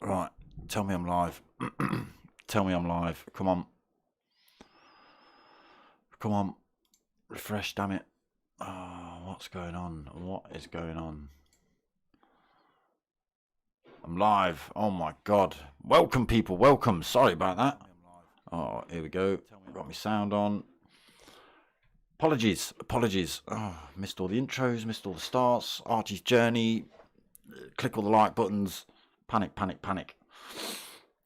Right, tell me I'm live. Tell me I'm live. Come on. Come on. Refresh, damn it. Oh, what's going on? What is going on? I'm live. Oh my god. Welcome, people. Welcome. Sorry about that. Oh, here we go. Got my sound on. Apologies. Apologies. Oh, missed all the intros, missed all the starts. Archie's journey. Click all the like buttons. Panic, panic, panic.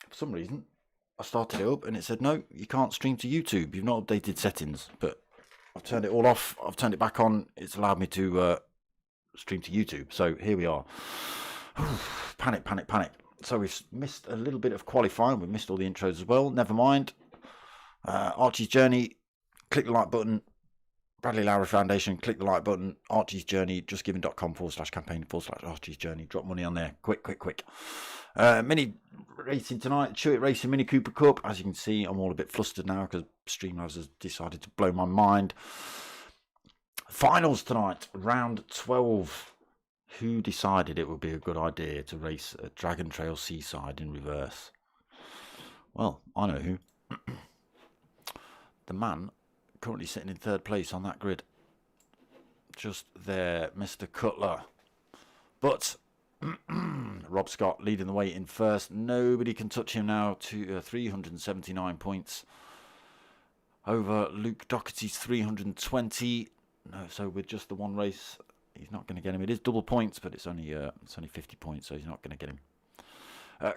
For some reason, I started it up and it said, no, you can't stream to YouTube. You've not updated settings. But I've turned it all off. I've turned it back on. It's allowed me to stream to YouTube. So here we are. Panic, panic, panic. So we've missed a little bit of qualifying. We've missed all the intros as well. Never mind. Archie's Journey. Click the like button. Bradley Lowry Foundation. Click the like button. Archie's Journey. JustGiving.com/campaign/Archie's Journey. Drop money on there. Quick, quick, quick. Mini racing tonight. Chewitt Racing Mini Cooper Cup. As you can see, I'm all a bit flustered now because Streamlabs has decided to blow my mind. Finals tonight. Round 12. Who decided it would be a good idea to race a Dragon Trail Seaside in reverse? Well, I know who. The man currently sitting in third place on that grid. Just there, Mr. Cutler. But Rob Scott leading the way in first. Nobody can touch him now to 379 points over Luke Doherty's 320. No, so with just the one race, he's not going to get him. It is double points, but it's only 50 points, so he's not going to get him.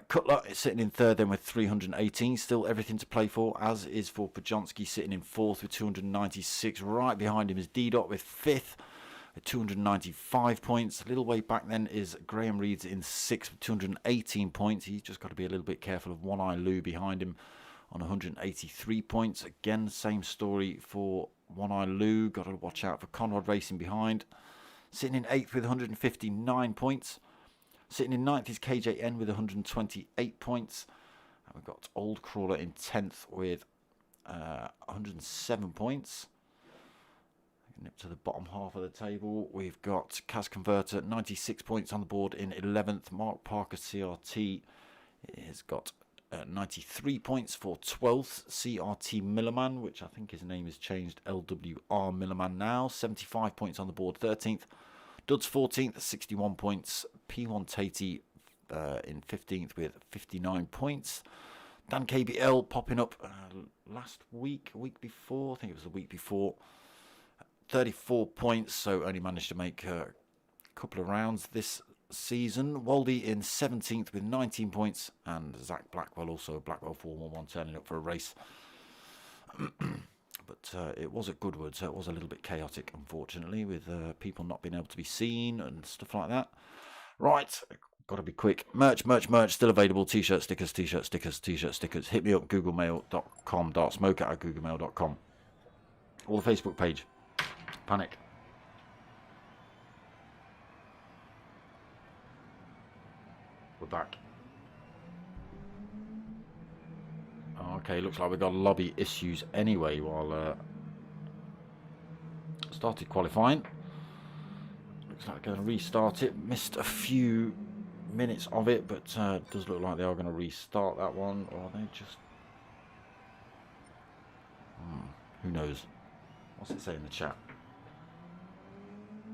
Cutler is sitting in third then with 318. Still everything to play for, as is for Pajonski sitting in fourth with 296. Right behind him is didnt with fifth with 295 points. A little way back then is Graham Reeds in sixth with 218 points. He's just got to be a little bit careful of One Eye Lou behind him on 183 points. Again, same story for One Eye Lou. Got to watch out for Conrad Racing behind. Sitting in 8th with 159 points. Sitting in 9th is KJN with 128 points. And we've got Old Crawler in 10th with 107 points. Nip to the bottom half of the table. We've got Kaz Converter, 96 points on the board in 11th. Mark Parker CRT has got 93 points for 12th. CRT Millerman, which I think his name has changed, LWR Millerman now, 75 points on the board, 13th. Duds 14th, 61 points. P1 Tatey in 15th with 59 points. Dan KBL popping up last week, a week before, I think it was the week before, 34 points, so only managed to make a couple of rounds this season. Waldy in 17th with 19 points, and Zach Blackwell, also Blackwell 411, turning up for a race. But it was at Goodwood, so it was a little bit chaotic, unfortunately, with people not being able to be seen and stuff like that. Right, got to be quick. Merch, still available. T-shirts, stickers, t-shirts, stickers, t-shirts, stickers. Hit me up, googlemail.com, dartsmoker@googlemail.com. Or the Facebook page. Panic. We're back. Okay, looks like we've got lobby issues anyway while started qualifying. Looks like they're going to restart it. Missed a few minutes of it, but it does look like they are going to restart that one. Or are they just... who knows? What's it say in the chat?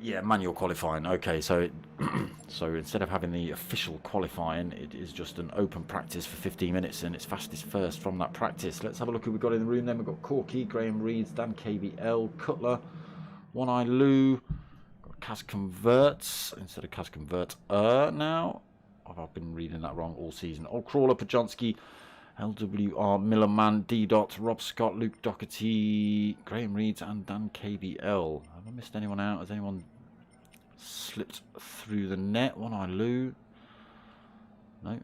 Yeah, manual qualifying. Okay, so so instead of having the official qualifying, it is just an open practice for 15 minutes, and it's fastest first from that practice. Let's have a look who we've got in the room then. We've got Corky, Graham Reeds, Dan KBL, Cutler, One Eye Lou, got Kaz Converts instead of Kaz Convert now. I've been reading that wrong all season. Old Crawler, Pajonski, LWR Millerman, didnt, Rob Scott, Luke Doherty, Graham Reeds, and Dan KBL. Have I missed anyone out? Has anyone slipped through the net? One Eye Lou. No.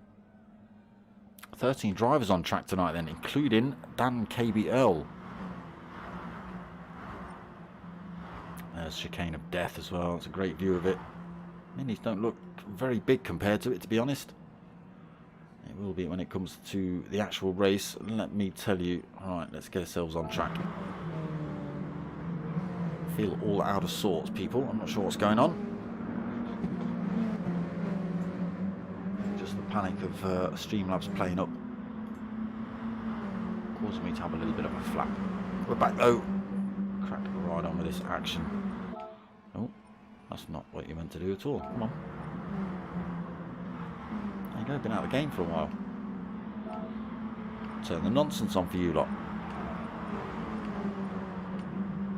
13 drivers on track tonight then, including Dan KBL. There's Chicane of Death as well. It's a great view of it. Minis don't look very big compared to it, to be honest. It will be when it comes to the actual race. Let me tell you. Alright, let's get ourselves on track. Feel all out of sorts, people. I'm not sure what's going on. just the panic of Streamlabs playing up, causing me to have a little bit of a flap. We're back though. Crack right on with this action. Oh, that's not what you meant to do at all. Come on. There you go, been out of the game for a while. Turn the nonsense on for you lot.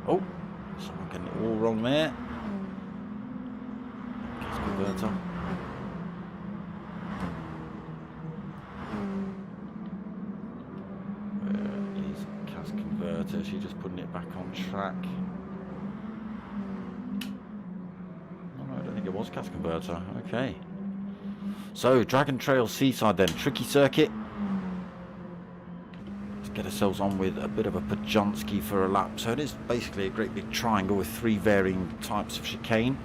Oh, someone getting it all wrong there. Gas converter. Where is gas converter? She's just putting it back on track. Oh, no, I don't think it was gas converter. Okay. So, Dragon Trail Seaside then. Tricky circuit. Get ourselves on with a bit of a Pajonski for a lap. So it is basically a great big triangle with 3 varying types of chicane.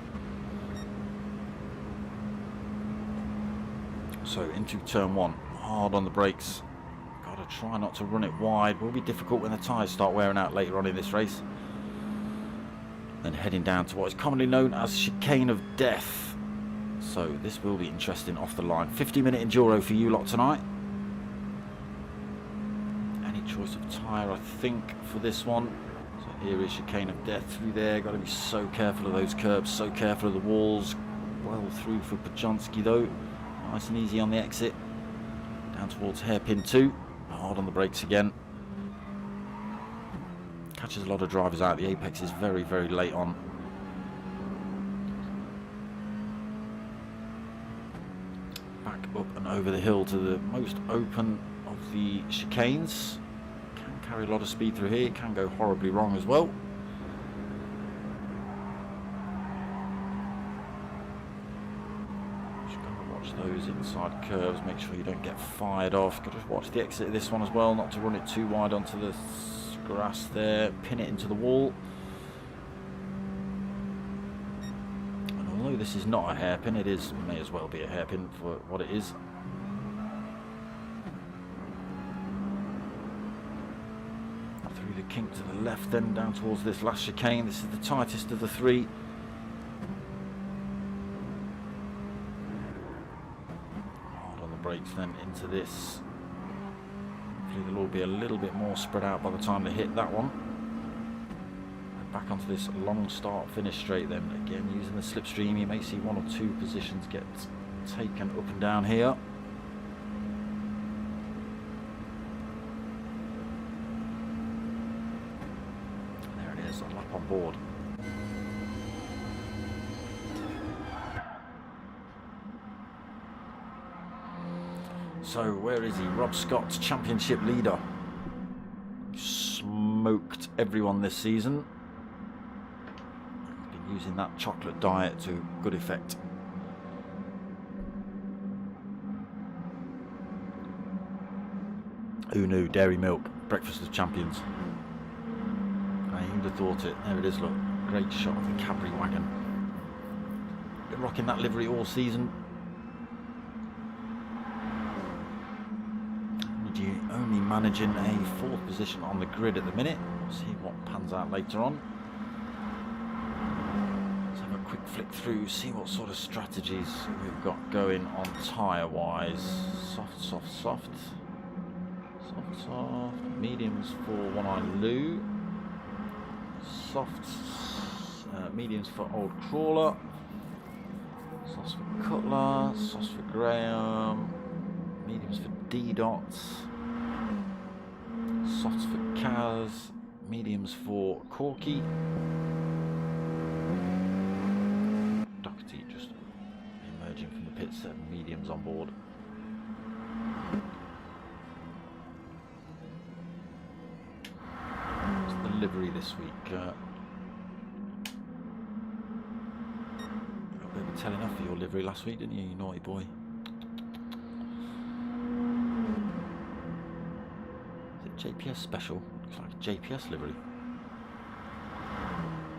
So into turn 1, hard on the brakes. Gotta try not to run it wide. Will be difficult when the tyres start wearing out later on in this race. Then heading down to what is commonly known as chicane of death. So this will be interesting off the line. 50-minute enduro for you lot tonight. Choice of tyre, I think, for this one. So here is chicane of death through there. Got to be so careful of those curbs, so careful of the walls. Well through for Pajonski though. Nice and easy on the exit. Down towards hairpin 2. Hard on the brakes again. Catches a lot of drivers out. The apex is very, very late on. Back up and over the hill to the most open of the chicanes. Carry a lot of speed through here, can go horribly wrong as well. Just got to watch those inside curves, make sure you don't get fired off. Got to watch the exit of this one as well, not to run it too wide onto the grass there, pin it into the wall. And although this is not a hairpin, it is, may as well be a hairpin for what it is. Kink to the left, then down towards this last chicane. This is the tightest of the 3. Hard on the brakes then into this. Hopefully they'll all be a little bit more spread out by the time they hit that one. Back onto this long start finish straight then. Again using the slipstream, you may see 1 or 2 positions get taken up and down here. On board. So where is he? Rob Scott's championship leader. Smoked everyone this season. Been using that chocolate diet to good effect. Who knew? Dairy milk, breakfast of champions. Who'd have thought it? There it is, look. Great shot of the Cadbury wagon. Been rocking that livery all season. Only managing a 4th position on the grid at the minute. We'll see what pans out later on. Let's have a quick flick through, see what sort of strategies we've got going on tyre-wise. Soft, soft, soft. Soft, soft. Mediums for One-Eye Lou. Softs, mediums for Old Crawler, softs for Cutler, softs for Graham, mediums for didnt, softs for Kaz, mediums for Corky. Doherty just emerging from the pits, mediums on board. Livery this week. Got a bit of a telling off for your livery last week, didn't you, you naughty boy? Is it JPS special? Looks like a JPS livery.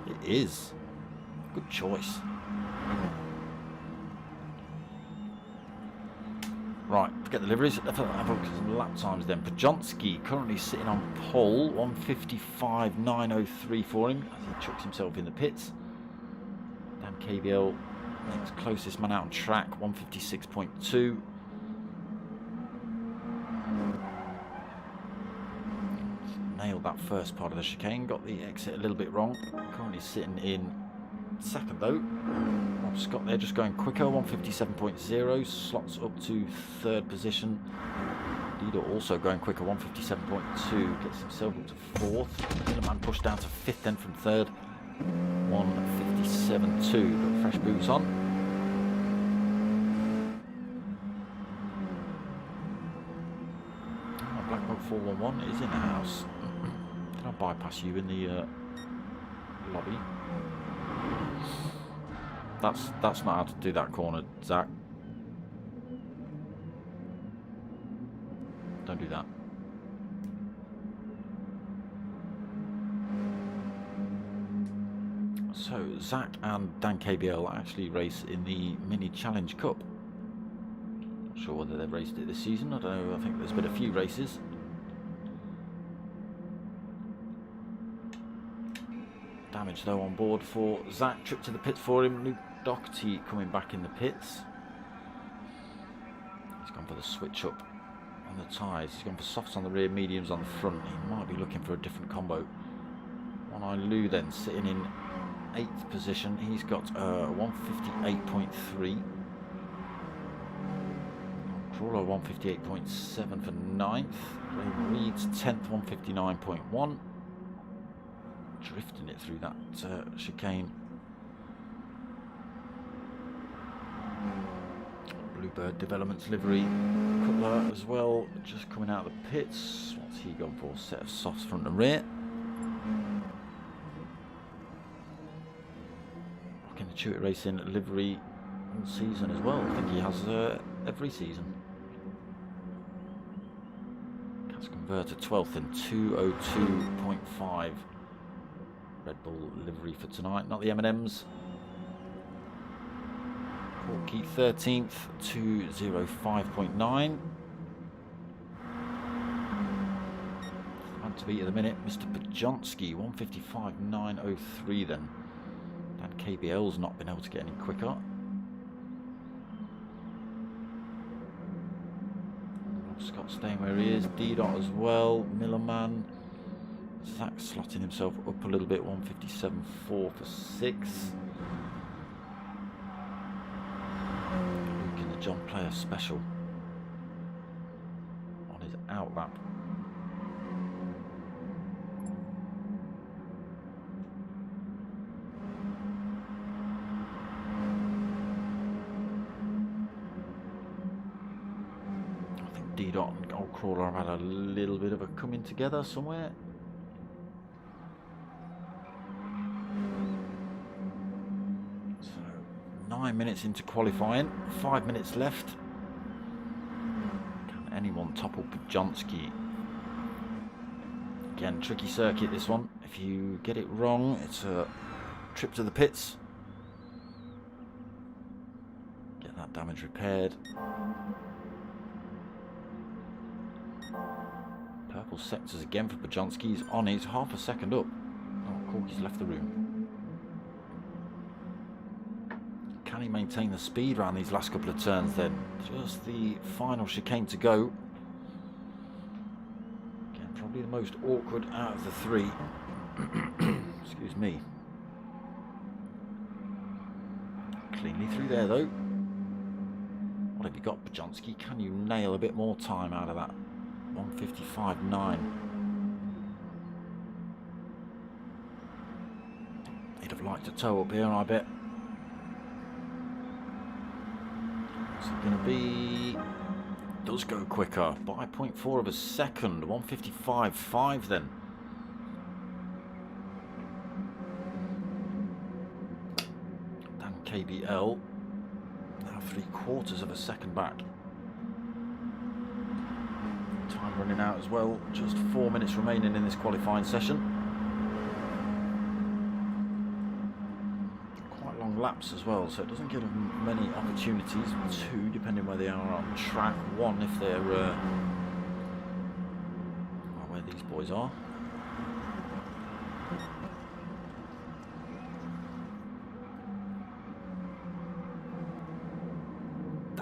It is. Good choice. Right, forget the liveries. Have a look at some lap times then. Pajonski currently sitting on pole, 1:55.903 for him as he chucks himself in the pits. Dan KBL, next closest man out on track, 1:56.2. nailed that first part of the chicane. Got the exit a little bit wrong. Currently sitting in second though. Rob Scott there just going quicker, 157.0. Slots up to third position. Didnt also going quicker, 157.2. Gets himself up to fourth. Millerman pushed down to fifth then from third. 157.2. Got fresh boots on. Blackboard 411 is in the house. Can I bypass you in the lobby? That's not how to do that corner, Zach. Don't do that. So Zach and Dan KBL actually race in the Mini Challenge Cup. Not sure whether they've raced it this season. I don't know. I think there's been a few races. Damage though on board for Zach. Trip to the pits for him. Luke Doherty coming back in the pits. He's gone for the switch up on the tyres. He's gone for softs on the rear, mediums on the front. He might be looking for a different combo. One Eye Lou then sitting in 8th position. He's got 158.3. Crawler 158.7 for 9th. Ray Reed's 10th, 159.1. Drifting it through that chicane. Bluebird Developments livery. Cutler as well, just coming out of the pits. What's he gone for? Set of softs front and rear. Rocking the Chewitt Racing livery all season as well. I think he has every season. Cats converter 12th in 202.5. Red Bull livery for tonight, not the M&M's. Corky 13th, 205.9. Man to beat at the minute, Mr. Bajonski, 155.903 then. Dan KBL's not been able to get any quicker. Scott staying where he is, Didnt as well, Millerman. Zach slotting himself up a little bit, 157.4 for 6. Luke in the John Player special on his out lap. I think Didnt and Old Crawler have had a little bit of a coming together somewhere. So 9 minutes into qualifying, 5 minutes left. Can anyone topple Bajonski? Again, tricky circuit this one. If you get it wrong, it's a trip to the pits. Get that damage repaired. Purple sectors again for Bajonski. He's on, he's half a second up. Oh, Corky's left the room. Can he maintain the speed around these last couple of turns then? Just the final chicane to go. Again, probably the most awkward out of the three. Excuse me. Cleanly through there though. What have you got, Bajonski? Can you nail a bit more time out of that? 155.9. He'd have liked to tow up here, I bet. What's it going to be? Does go quicker by 0.4 of a second. 155.5 then. Dan KBL now 3/4 of a second back. Time running out as well. Just 4 minutes remaining in this qualifying session. Quite long laps as well, so it doesn't give them many opportunities. 2, depending where they are on track. 1, if they're where these boys are.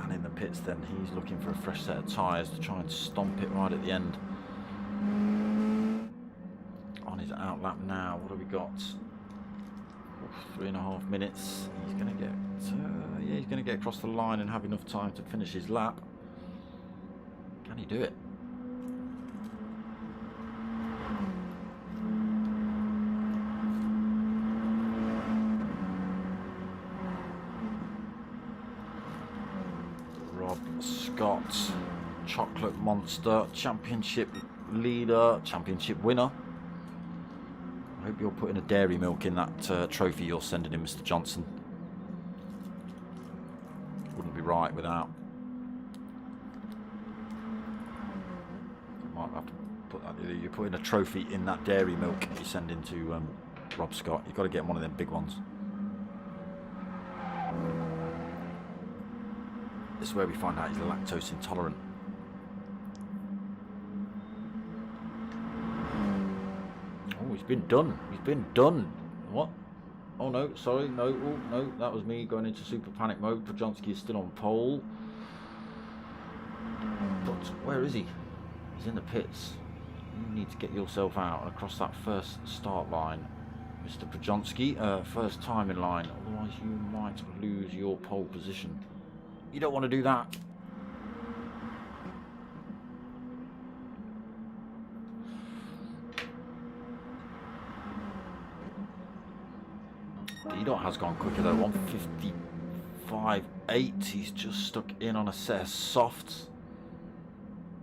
In the pits then, he's looking for a fresh set of tyres to try and stomp it right at the end. out lap now. What have we got? 3.5 minutes. He's going to get, yeah, he's going to get across the line and have enough time to finish his lap. Can he do it? Rob Scott, chocolate monster, championship leader, championship winner. I hope you're putting a dairy milk in that trophy you're sending in, Mr. Johnson. Wouldn't be right without. I might have to put that. You're putting a trophy in that dairy milk you send into Rob Scott. You've got to get one of them big ones. This is where we find out he's lactose intolerant. Oh, he's been done. He's been done. What? Oh no, sorry, no, oh, no, that was me going into super panic mode. Podjonski is still on pole. But where is he? He's in the pits. You need to get yourself out and across that first start line, Mr. Podjonski. First time in line, otherwise you might lose your pole position. You don't want to do that. didnt has gone quicker though, 1:55.8. He's just stuck in on a set of softs.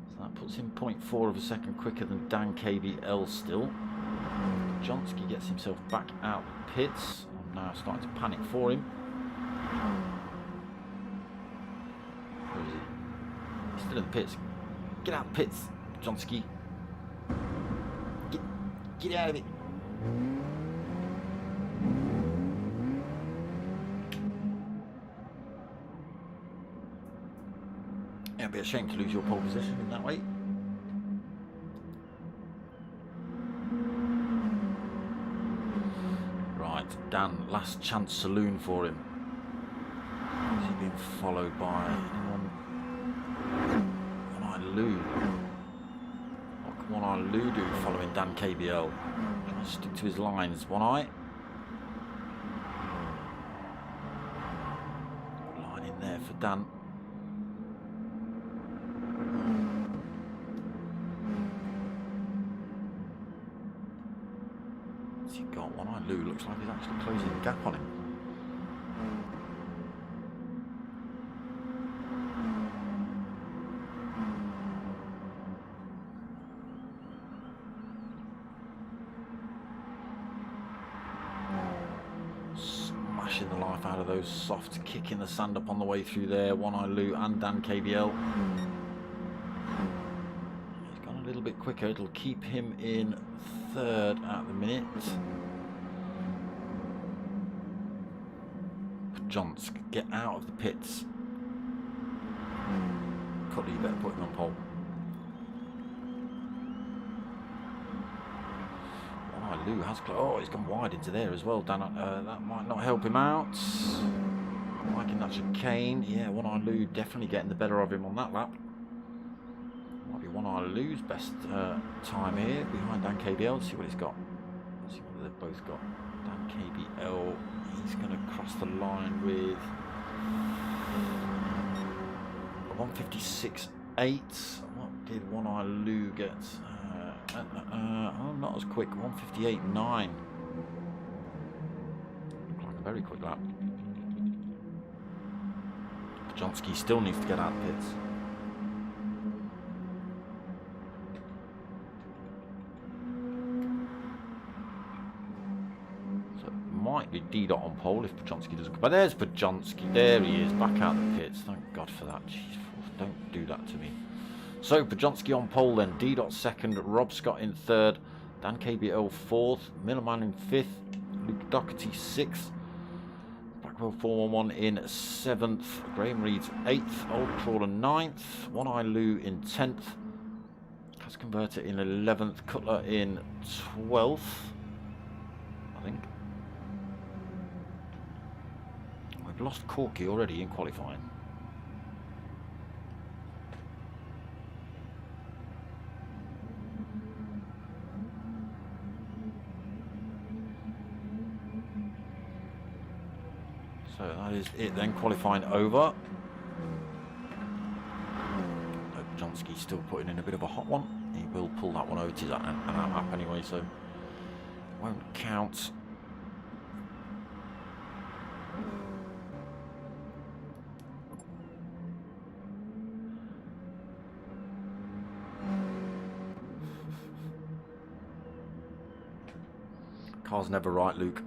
So that puts him 0.4 of a second quicker than Dan KBL still. Podjonski gets himself back out the pits. I'm now starting to panic for him. Where is he? He's still in the pits. Get out of the pits, Podjonski. Get out of it. It'd be a shame to lose your pole position in that way. Right, Dan, last chance saloon for him. Is he being followed by anyone? One-Eye Lou. What can One-Eye Lou do following Dan KBL? Trying to stick to his lines. One-Eye. Line in there for Dan. What's he got? One-Eye Lou looks like he's actually closing the gap on him. Smashing the life out of those softs, kicking the sand up on the way through there. One-Eye Lou and Dan KBL. He's gone a little bit quicker. It'll keep him in third at the minute. Podjonski, get out of the pits. Cuddy, you better put him on pole. One-Eye Lou has oh, he's gone wide into there as well. Dan, that might not help him out. Liking that chicane. Yeah, One-Eye Lou definitely getting the better of him on that lap. Might be One-Eye Lou's best time here behind Dan KBL. Let's see what he's got. Let's see what they've both got. Dan KBL, he's going to cross the line with 1:56.8. What did One-Eye Lou get? Oh, not as quick. 1:58.9. Looks like a very quick lap. Podjonski still needs to get out of the pits. So it might be didnt on pole if Podjonski doesn't come. But there's Podjonski. There he is, back out of the pits. Thank God for that. Jeez, don't do that to me. So Podjonski on pole then, didnt second, Rob Scott in third, Dan KBL fourth, Millerman in fifth, Luke Doherty sixth, Blackwell 411 in seventh, Graham Reed's eighth, Old Trawler ninth, One-Eye Lou in 10th, Cas Converter in 11th, Cutler in 12th, I think. We've lost Corky already in qualifying. So that is it then, qualifying over. Johnski's still putting in a bit of a hot one. He will pull that one over to that lap anyway, so won't count. Car's never right, Luke.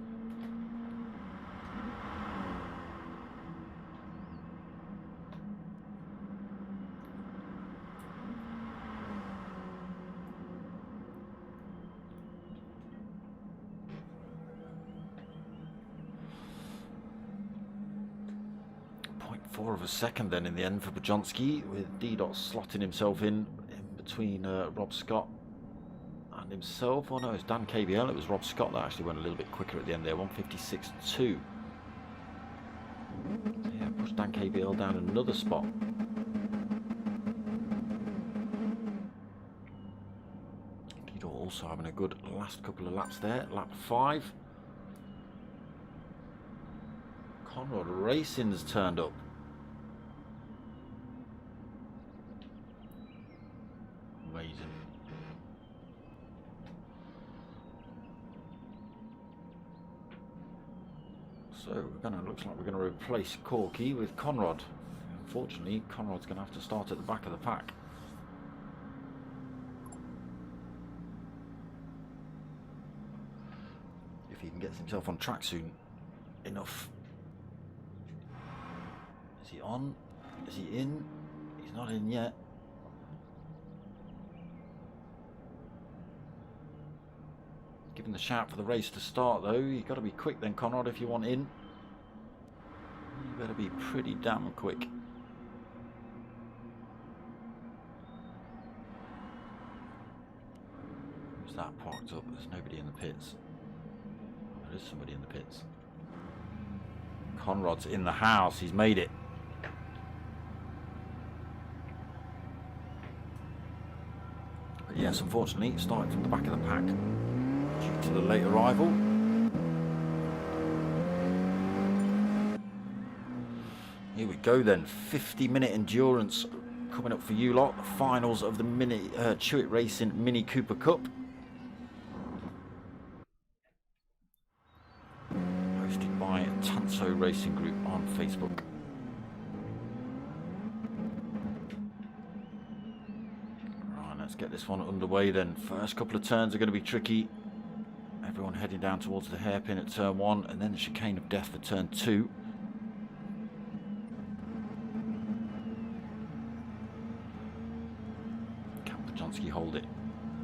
Of a second then in the end for Bajonski, with didnt slotting himself in between Rob Scott and himself. Oh no, it's Dan KBL. It was Rob Scott that actually went a little bit quicker at the end there, 1:56.2. Yeah, pushed Dan KBL down another spot. didnt also having a good last couple of laps there. Lap 5. Conrad Racing's turned up. Amazing. So looks like we're going to replace Corky with Conrad. Unfortunately, Conrad's going to have to start at the back of the pack. If he can get himself on track soon enough. Is he on? Is he in? He's not in yet. Given the shout for the race to start though, you've got to be quick then, Conrad, if you want in. You better be pretty damn quick. Who's that parked up? There's nobody in the pits. There is somebody in the pits. Conrad's in the house, he's made it. But yes, unfortunately, starting from the back of the pack due to the late arrival. Here we go then, 50-minute endurance coming up for you lot. The finals of the Chewitt Racing Mini Cooper Cup. Hosted by Tanso Racing Group on Facebook. Right, let's get this one underway then. First couple of turns are going to be tricky. Everyone heading down towards the hairpin at turn 1, and then the chicane of death for turn 2. Hold it.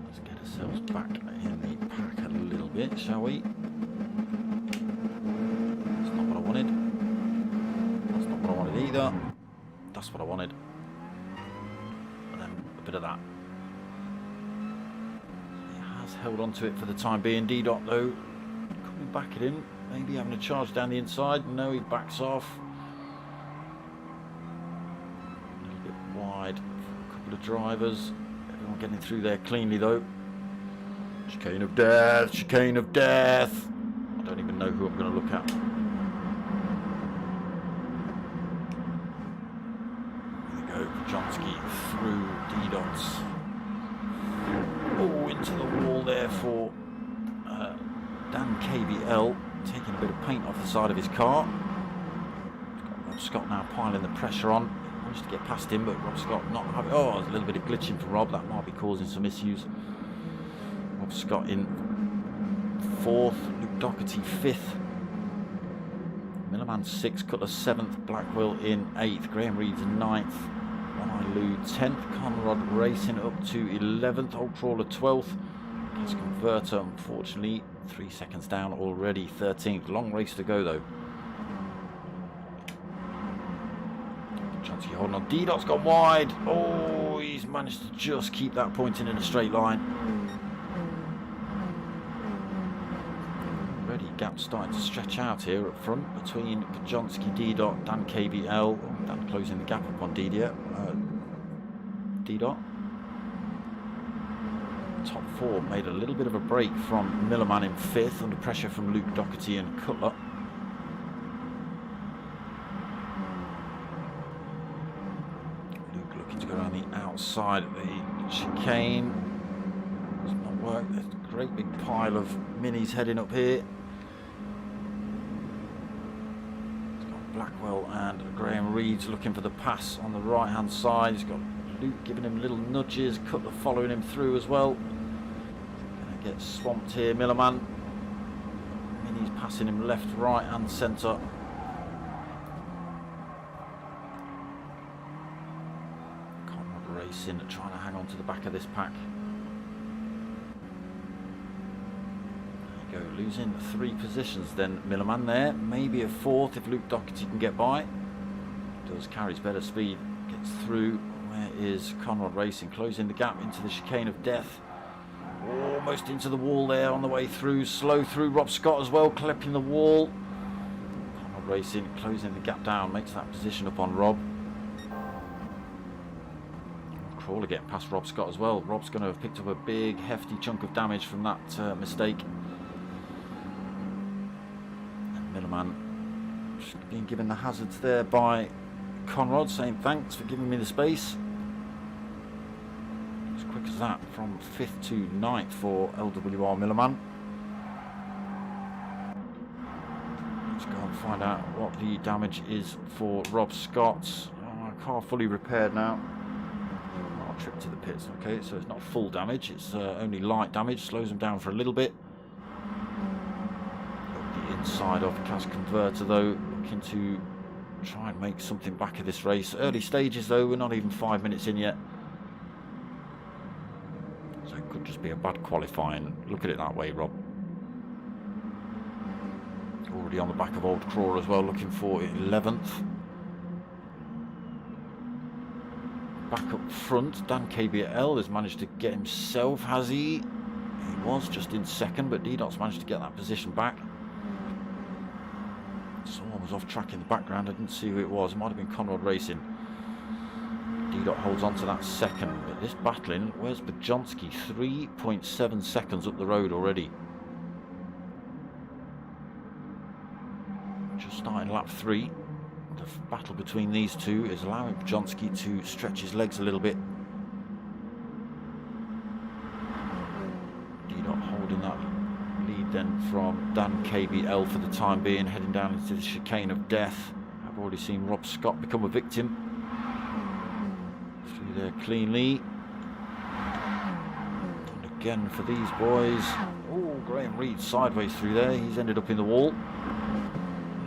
Let's get ourselves back in the pack a little bit, shall we? That's not what I wanted. That's not what I wanted either. That's what I wanted. And then a bit of that. He has held on to it for the time being. didnt though, coming back at him. Maybe having a charge down the inside. No, he backs off. A little bit wide for a couple of drivers. Everyone getting through there cleanly though. Chicane of death, chicane of death. I don't even know who I'm going to look at. There we go, Bajonski through didnt. Oh, into the wall there for Dan KBL, taking a bit of paint off the side of his car. Rob Scott now piling the pressure on. To get past him, but Rob Scott not having. Oh, there's a little bit of glitching for Rob. That might be causing some issues. Rob Scott in 4th, Luke Doherty 5th, Millerman 6th, Cutler 7th, Blackwell in 8th, Graham Reed's 9th, One Eye Lou 10th, Conrad Racing up to 11th, Old Trawler 12th, Gas Converter unfortunately 3 seconds down already, 13th. Long race to go though. Holding on. didnt's gone wide. Oh, he's managed to just keep that pointing in a straight line. Already gaps starting to stretch out here up front between Bajonski, didnt, Dan KBL. Dan closing the gap up on didnt. Top 4 made a little bit of a break from Millerman in 5th under pressure from Luke Doherty and Cutler. looking to go around the outside of the chicane. Does not work. There's a great big pile of minis heading up here. It's got Blackwell and Graham Reed's looking for the pass on the right hand side. He's got Luke giving him little nudges, Cutler following him through as well. Gonna get swamped here, Millerman. Mini's passing him left, right and centre. Racing, trying to hang on to the back of this pack. There you go, losing 3 positions then Millerman there. Maybe a 4th if Luke Doherty can get by. Does, carries better speed, gets through. Where is Conrad Racing? Closing the gap into the chicane of death. Almost into the wall there on the way through. Slow through Rob Scott as well, clipping the wall. Conrad Racing closing the gap down, makes that position up on Rob. Crawler getting past Rob Scott as well. Rob's going to have picked up a big hefty chunk of damage from that mistake. And Millerman just being given the hazards there by Conrad, saying thanks for giving me the space. As quick as that from 5th to 9th for LWR Millerman. Let's go and find out what the damage is for Rob Scott. Car fully repaired now. Trip to the pits. Okay, so it's not full damage, it's only light damage, slows them down for a little bit. The inside of Cas Converter though, looking to try and make something back of this race. Early stages though, we're not even 5 minutes in yet, so it could just be a bad qualifying. Look at it that way, Rob. Already on the back of Old Crawler as well, looking for 11th. Back up front, Dan KBL has managed to get himself, has he? He was just in 2nd, but didnt's managed to get that position back. Someone was off track in the background, I didn't see who it was. It might have been Conrad Racing. didnt holds on to that 2nd, but this battling, where's Bajonski? 3.7 seconds up the road already. Just starting lap 3. The battle between these two is allowing Bajonski to stretch his legs a little bit. didnt holding that lead then from Dan KBL for the time being, heading down into the chicane of death. I've already seen Rob Scott become a victim. Through there cleanly. And again for these boys. Oh, Graham Reed sideways through there. He's ended up in the wall.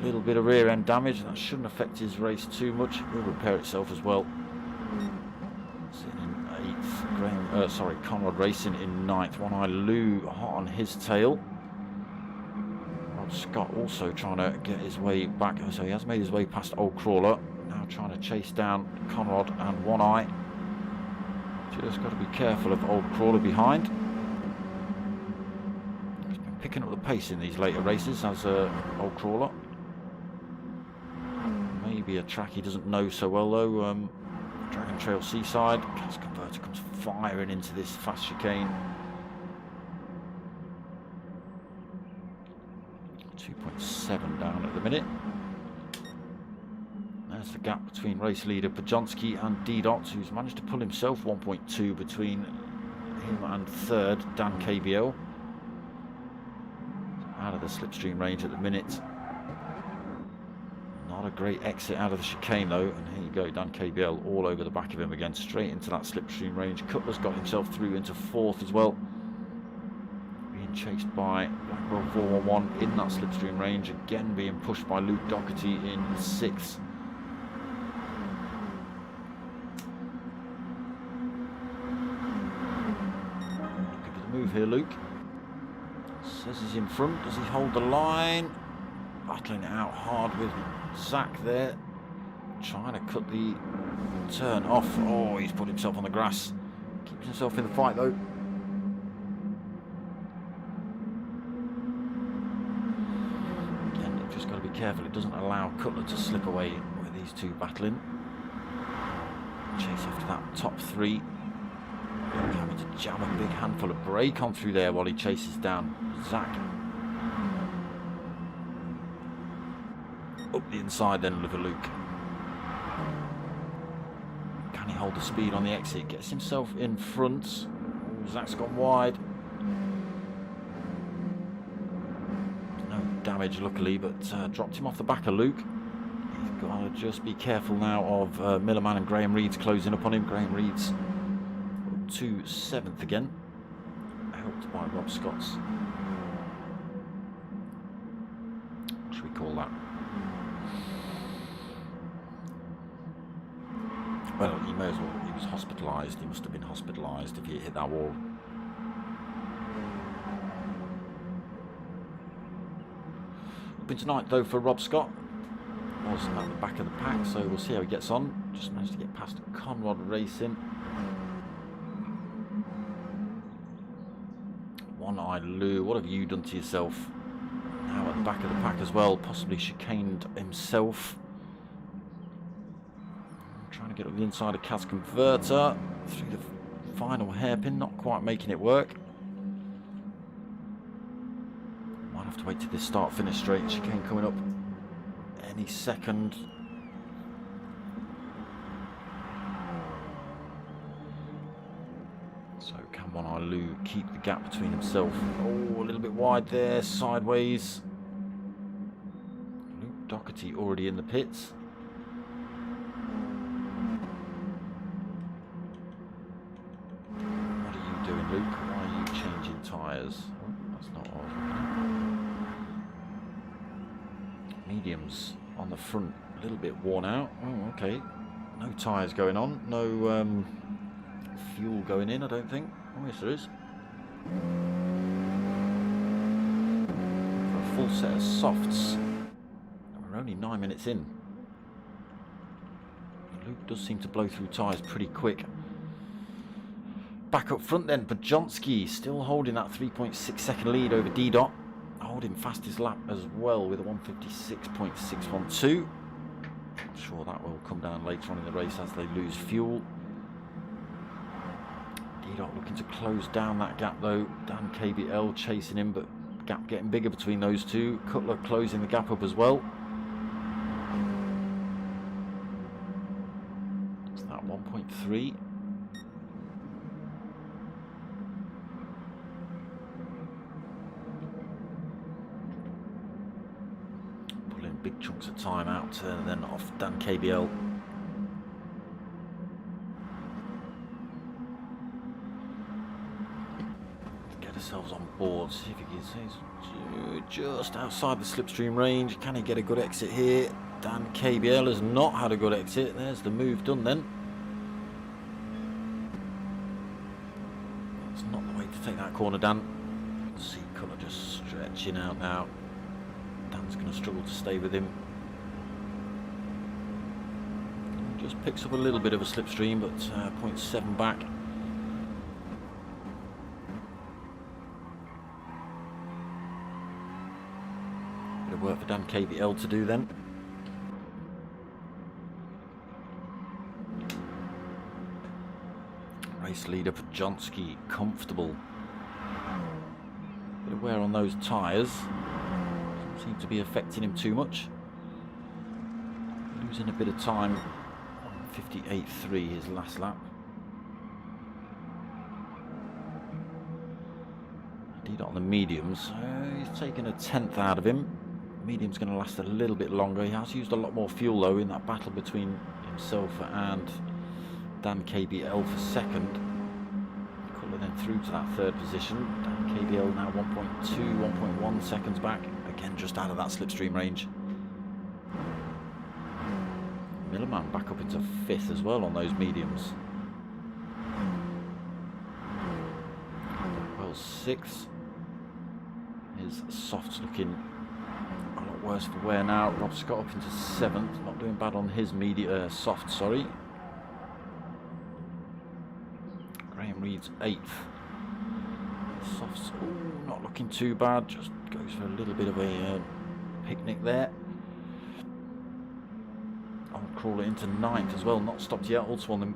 A little bit of rear end damage, that shouldn't affect his race too much. It will repair itself as well. Sitting in 8th, Conrad Racing in 9th. One Eye Lou hot on his tail. Rob Scott also trying to get his way back, so he has made his way past Old Crawler. Now trying to chase down Conrad and One Eye. Just got to be careful of Old Crawler behind. He's been picking up the pace in these later races as Old Crawler. Maybe a track he doesn't know so well though. Dragon Trail Seaside. Cas Converter comes firing into this fast chicane. 2.7 down at the minute. There's the gap between race leader Bajonski and didnt, who's managed to pull himself 1.2 between him and 3rd Dan KBL. Out of the slipstream range at the minute. Not a great exit out of the chicane though, and here you go, Dan KBL all over the back of him again, straight into that slipstream range. Cutler's got himself through into 4th as well, being chased by Blackwell 411 in that slipstream range, again being pushed by Luke Doherty in 6th. Looking for the move here, Luke. Says he's in front, does he hold the line? Battling it out hard with Zach there, trying to cut the turn off. Oh, he's put himself on the grass. Keeps himself in the fight though. Again, you've just got to be careful. It doesn't allow Cutler to slip away with these two battling. Chase after that top 3. Having to jam a big handful of brake on through there while he chases down Zach. Up the inside then, Oliver Luke. Can Can he hold the speed on the exit? Gets himself in front. Oh, Zach's gone wide. No damage, luckily, but dropped him off the back of Luke. He's got to just be careful now of Millerman and Graham Reed's closing up on him. Graham Reed's up to 7th again, helped by Rob Scott's. What should we call that? Well, he may as well. He was hospitalised. He must have been hospitalised if he hit that wall. Up into 9th though for Rob Scott. Was at the back of the pack, so we'll see how he gets on. Just managed to get past Conrad Racing. One-Eyed Lou, what have you done to yourself? Now at the back of the pack as well, possibly chicaned himself. Trying to get up the inside of Kaz Converter through the final hairpin, not quite making it work. Might have to wait till this start-finish straight. Chicane coming up any second. So can One-Eye Lou keep the gap between himself? Oh, a little bit wide there, sideways. Luke Doherty already in the pits. What are you doing, Luke? Why are you changing tyres? Oh, that's not what I was looking at. Mediums on the front, a little bit worn out. Oh, okay. No tyres going on. No fuel going in, I don't think. Oh, yes, there is. For a full set of softs. We're only 9 minutes in. Luke does seem to blow through tyres pretty quick. Back up front then, Bajonski still holding that 3.6 second lead over didnt. Holding fastest lap as well with a 156.612. I'm sure that will come down later on in the race as they lose fuel. didnt looking to close down that gap though. Dan KBL chasing him, but gap getting bigger between those two. Cutler closing the gap up as well. It's that 1.3. Big chunks of time out then off Dan KBL. Get ourselves on board, see if he can see just outside the slipstream range. Can he get a good exit here? Dan KBL has not had a good exit. There's the move done then. That's not the way to take that corner, Dan. See Colour just stretching out now. Dan's going to struggle to stay with him. Just picks up a little bit of a slipstream, but 0.7 back. Bit of work for Dan KBL to do then. Race leader for Bajonski, comfortable. Bit of wear on those tyres. Seem to be affecting him too much. Losing a bit of time. 58.3 his last lap. Indeed on the mediums. He's taken a 10th out of him. Medium's going to last a little bit longer. He has used a lot more fuel though in that battle between himself and Dan KBL for second. Cutler then through to that third position. Dan KBL now 1.2, 1.1 seconds back. Again, just out of that slipstream range. Millerman back up into 5th as well on those mediums. Well, 6th. His softs looking a lot worse for wear now. Rob Scott up into 7th. Not doing bad on his soft, sorry. Graham Reed's 8th. Softs, ooh, not looking too bad. Just goes for a little bit of a picnic there. I'll crawl it into 9th as well. Not stopped yet. Also on the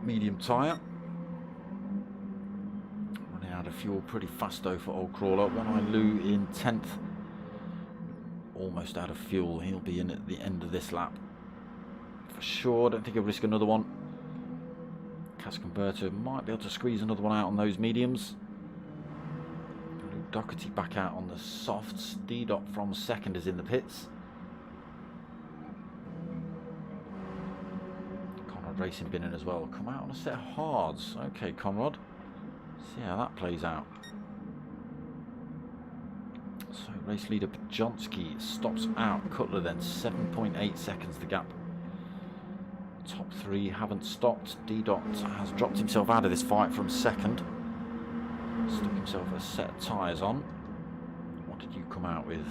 medium tyre. Running out of fuel pretty fast though for Old Crawler. One-Eye Lou in 10th. Almost out of fuel. He'll be in at the end of this lap for sure. Don't think he'll risk another one. Cast Converter might be able to squeeze another one out on those mediums. Luke Doherty back out on the softs. didnt from second is in the pits. Conrad Racing bin in as well. Come out on a set of hards. Okay, Conrad. See how that plays out. So race leader Pajonsky stops out Cutler then. 7.8 seconds the gap. Top three haven't stopped. didnt has dropped himself out of this fight from second. Stuck himself a set of tyres on. What did you come out with,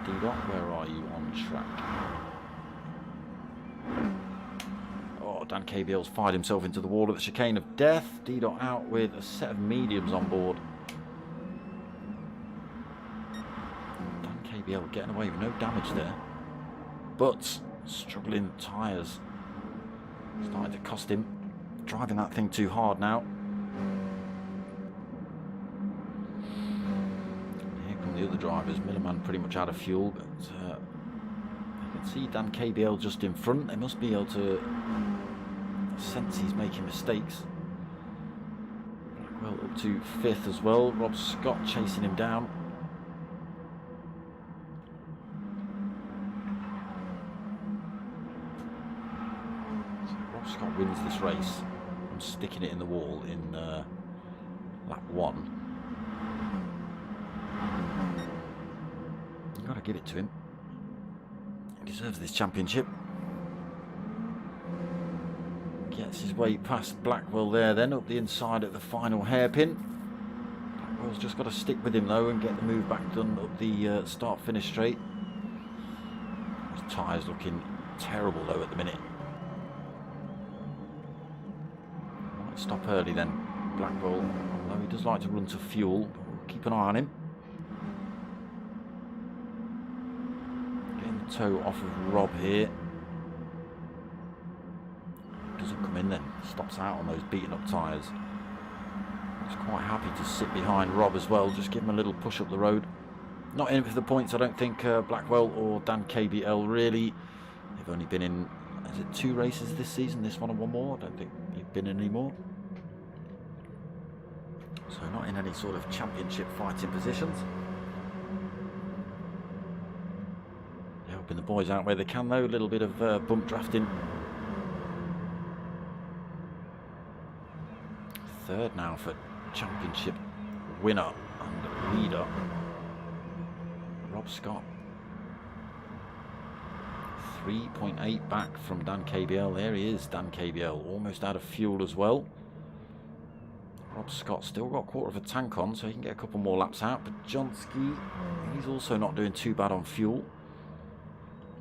didnt? Where are you on track? Oh, Dan KBL's fired himself into the wall at the chicane of death. didnt out with a set of mediums on board. Dan KBL getting away with no damage there. But struggling tyres. Starting to cost him. Driving that thing too hard now. Here come the other drivers. Millerman pretty much out of fuel, but you can see Dan KBL just in front. They must be able to sense he's making mistakes. Blackwell up to fifth as well. Rob Scott chasing him down. Scott wins this race. I'm sticking it in the wall in lap 1. You've got to give it to him. He deserves this championship. Gets his way past Blackwell there then, up the inside at the final hairpin. Blackwell's just got to stick with him though and get the move back done up the start-finish straight. His tyres looking terrible though at the minute. Stop early then, Blackwell, although he does like to run to fuel. Keep an eye on him. Getting the toe off of Rob here. Doesn't come in then, stops out on those beaten up tyres. He's quite happy to sit behind Rob as well, just give him a little push up the road. Not in for the points, I don't think, Blackwell or Dan KBL really. They've only been in, is it 2 races this season, this one and one more? I don't think they've been in any more. So not in any sort of championship fighting positions. Helping the boys out where they can though, a little bit of bump drafting. Third now for championship winner and leader, Rob Scott. 3.8 back from Dan KBL. There he is, Dan KBL, almost out of fuel as well. Rob Scott still got a quarter of a tank on, so he can get a couple more laps out. But Pajonsky, he's also not doing too bad on fuel.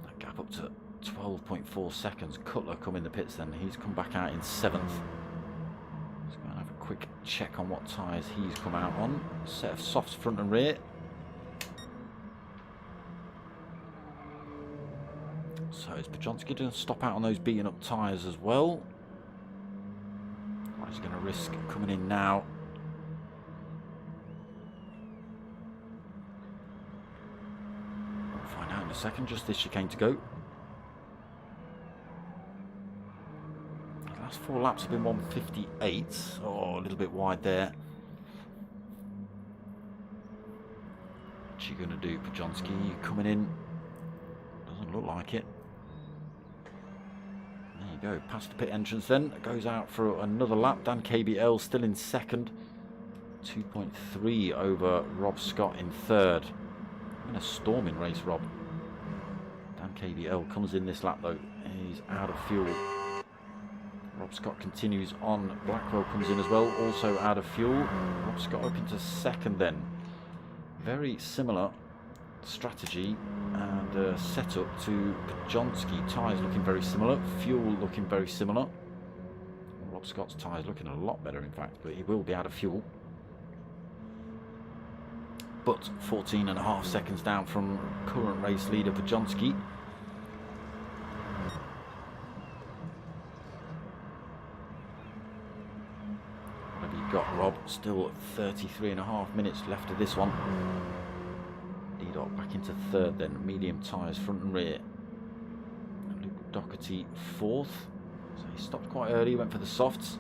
That gap up to 12.4 seconds. Cutler come in the pits then. He's come back out in 7th. Let's go and have a quick check on what tyres he's come out on. Set of softs front and rear. So is Pajonsky going to stop out on those beaten up tyres as well? He's going to risk coming in now. We'll find out in a second. Just this chicane to go. The last 4 laps have been 158. Oh, a little bit wide there. What's you going to do, Pajonsky? You coming in? Doesn't look like it. Go past the pit entrance then, goes out for another lap. Dan KBL still in second, 2.3 over Rob Scott in third. In a storming race, Rob. Dan KBL comes in this lap though, he's out of fuel. Rob Scott continues on. Blackwell comes in as well, also out of fuel. Rob Scott up into second then. Very similar strategy and setup to Pajonsky. Tyres looking very similar, fuel looking very similar. Rob Scott's tyres looking a lot better in fact, but he will be out of fuel. But 14.5 seconds down from current race leader Pajonsky. What have you got, Rob? Still 33.5 minutes left of this one. didnt back into third then, medium tyres front and rear. And Luke Doherty fourth, so he stopped quite early, went for the softs.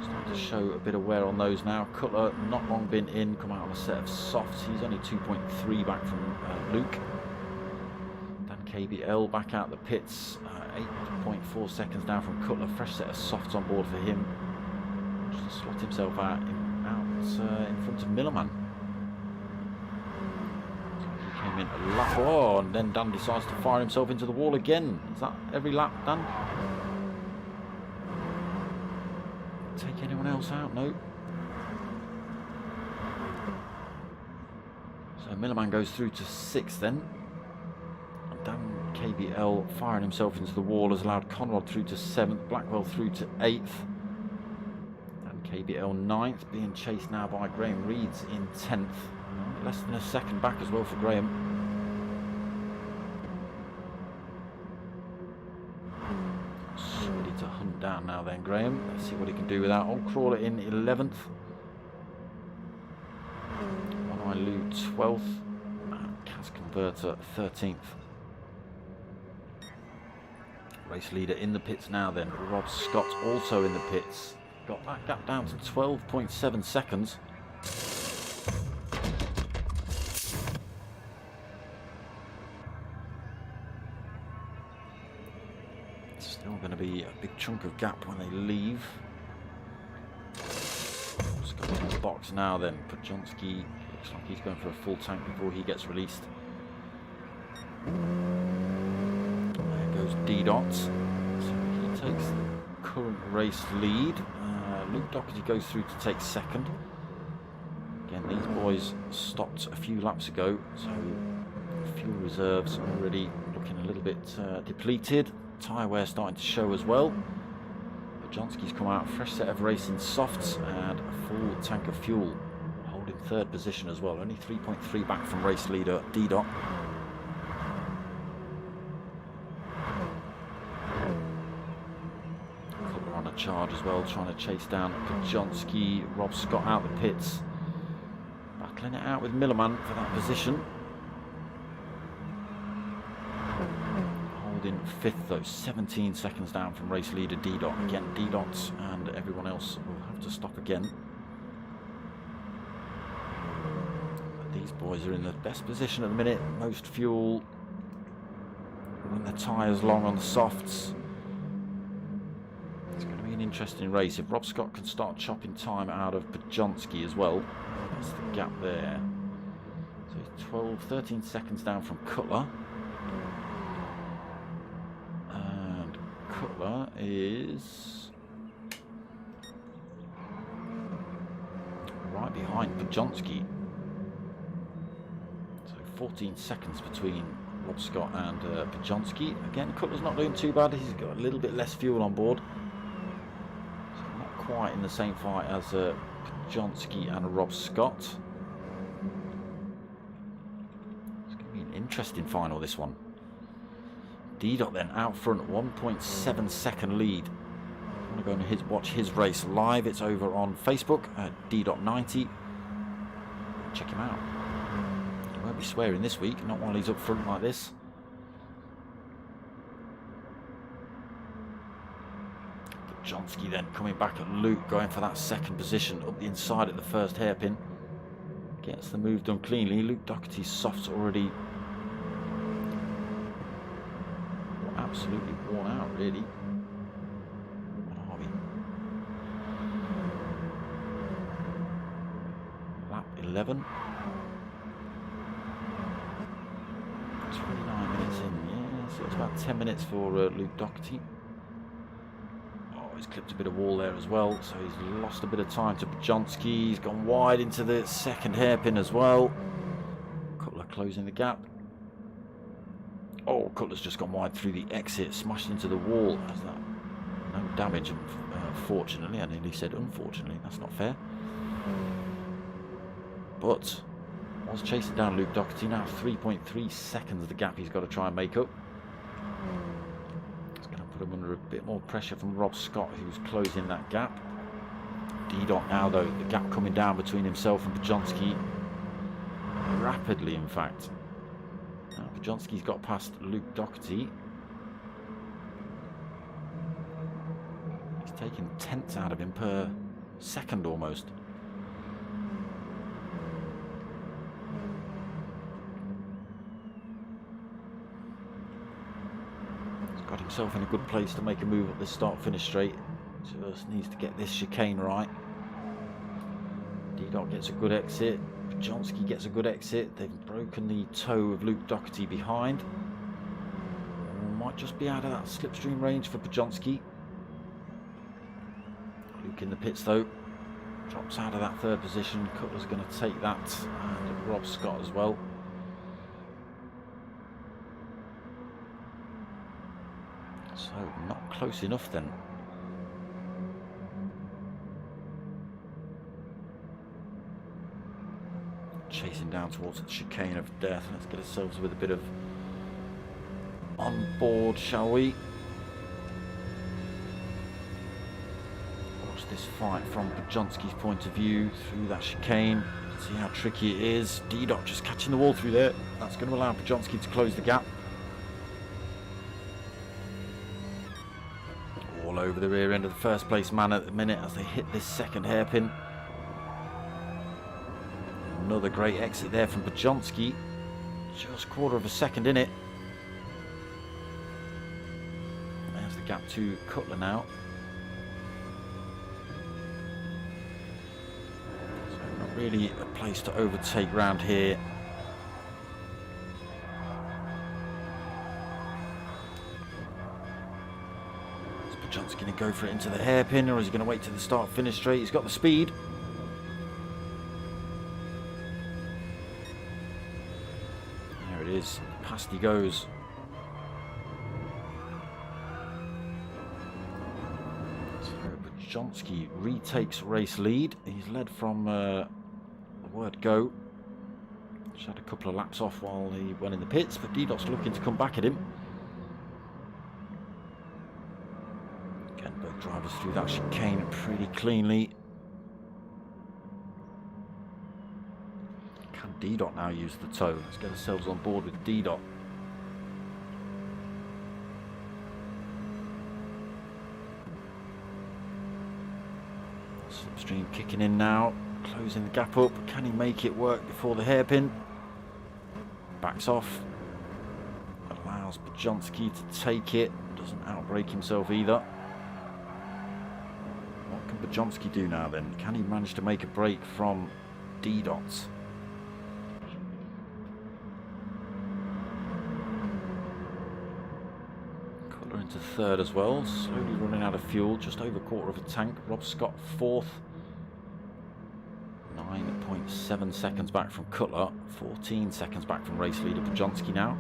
Starting to show a bit of wear on those now. Cutler, not long been in, come out on a set of softs. He's only 2.3 back from Luke. Dan KBL back out the pits. 8.4 seconds down from Cutler. Fresh set of softs on board for him. Just to slot himself out in front of Millerman. So he came in a lap. Oh, and then Dan decides to fire himself into the wall again. Is that every lap, Dan? Take anyone else out? No. So Millerman goes through to 6th then. And Dan KBL firing himself into the wall has allowed Conrad through to 7th, Blackwell through to 8th. Dan KBL 9th, being chased now by Graham Reeds in 10th. Less than a second back as well for Graham. Ready to hunt down now then, Graham. Let's see what he can do with that. Old Crawler in 11th. One Eye Lou 12th. And Cas Converter 13th. Race leader in the pits now then. Rob Scott also in the pits. Got that gap down to 12.7 seconds. Still going to be a big chunk of gap when they leave. Scott in the box now then. Podjonski looks like he's going for a full tank before he gets released. There goes didnt. So he takes the current race lead. Luke Doherty goes through to take 2nd. Again, these boys stopped a few laps ago, so fuel reserves already looking a little bit depleted. Tyre wear starting to show as well. Podjonski's come out, fresh set of racing softs and a full tank of fuel. Holding 3rd position as well, only 3.3 back from race leader didnt. Cutler on a charge as well, trying to chase down Podjonski. Rob Scott out the pits. Battling it out with Millerman for that position. In 5th though, 17 seconds down from race leader didnt. Again, didnt and everyone else will have to stop again. But these boys are in the best position at the minute. Most fuel, run the tyres long on the softs. It's going to be an interesting race. If Rob Scott can start chopping time out of Podjonski as well, that's the gap there. So he's 12, 13 seconds down from Cutler. Cutler is right behind Podjonski. So 14 seconds between Rob Scott and Podjonski. Again, Cutler's not doing too bad. He's got a little bit less fuel on board. So not quite in the same fight as Podjonski and Rob Scott. It's going to be an interesting final, this one. didnt then out front, 1.7 second lead. I'm going to go and watch his race live. It's over on Facebook at didnt90. Check him out. He won't be swearing this week, not while he's up front like this. Podjonski then coming back at Luke, going for that 2nd position up the inside at the 1st hairpin. Gets the move done cleanly. Luke Doherty's softs already absolutely worn out, really. What are we? Lap 11. 29 minutes in, yeah, so it's about 10 minutes for Luke Doherty. Oh, he's clipped a bit of wall there as well, so he's lost a bit of time to Podjonski. He's gone wide into the 2nd hairpin as well. Cutler closing the gap. Oh, Cutler's just gone wide through the exit, smashed into the wall. Has that? No damage, fortunately. I nearly said unfortunately. That's not fair. But was chasing down Luke Doherty. Now 3.3 seconds the gap he's got to try and make up. It's going to put him under a bit more pressure from Rob Scott, who's closing that gap. didnt now, though, the gap coming down between himself and Podjonski rapidly, in fact. Now Podjonski's got past Luke Doherty. He's taken tenths out of him per Second almost. He's got himself in a good place to make a move at the start-finish straight. Just needs to get this chicane right. didnt gets a good exit. Pojonsky gets a good exit. They've broken the toe of Luke Doherty behind. Might just be out of that slipstream range for Pojonsky. Luke in the pits though. Drops out of that third position. Cutler's going to take that. And Rob Scott as well. So not close enough then. Chasing down towards the chicane of death. Let's get ourselves with a bit of on board, shall we? Watch this fight from Pojonsky's point of view through that chicane. See how tricky it is. didnt just catching the wall through there. That's going to allow Pojonsky to close the gap. All over the rear end of the first place man at the minute as they hit this second hairpin. Another great exit there from Pojonsky. Just quarter of a second in it. There's the gap to Cutler now. So not really a place to overtake round here. Is Pojonsky going to go for it into the hairpin, or is he going to wait to the start finish straight? He's got the speed. Is past he goes. So Pojonsky retakes race lead. He's led from the word go. Just had a couple of laps off while he went in the pits, but didnt's looking to come back at him. Again, both drivers through that chicane pretty cleanly. didnt now use the toe. Let's get ourselves on board with didnt. Slipstream kicking in now, closing the gap up. Can he make it work before the hairpin? Backs off. Allows Pojonsky to take it. Doesn't outbrake himself either. What can Pojonsky do now then? Can he manage to make a break from didnt? Into third as well, slowly running out of fuel, just over a quarter of a tank. Rob Scott fourth, 9.7 seconds back from Cutler, 14 seconds back from race leader Pojonsky now.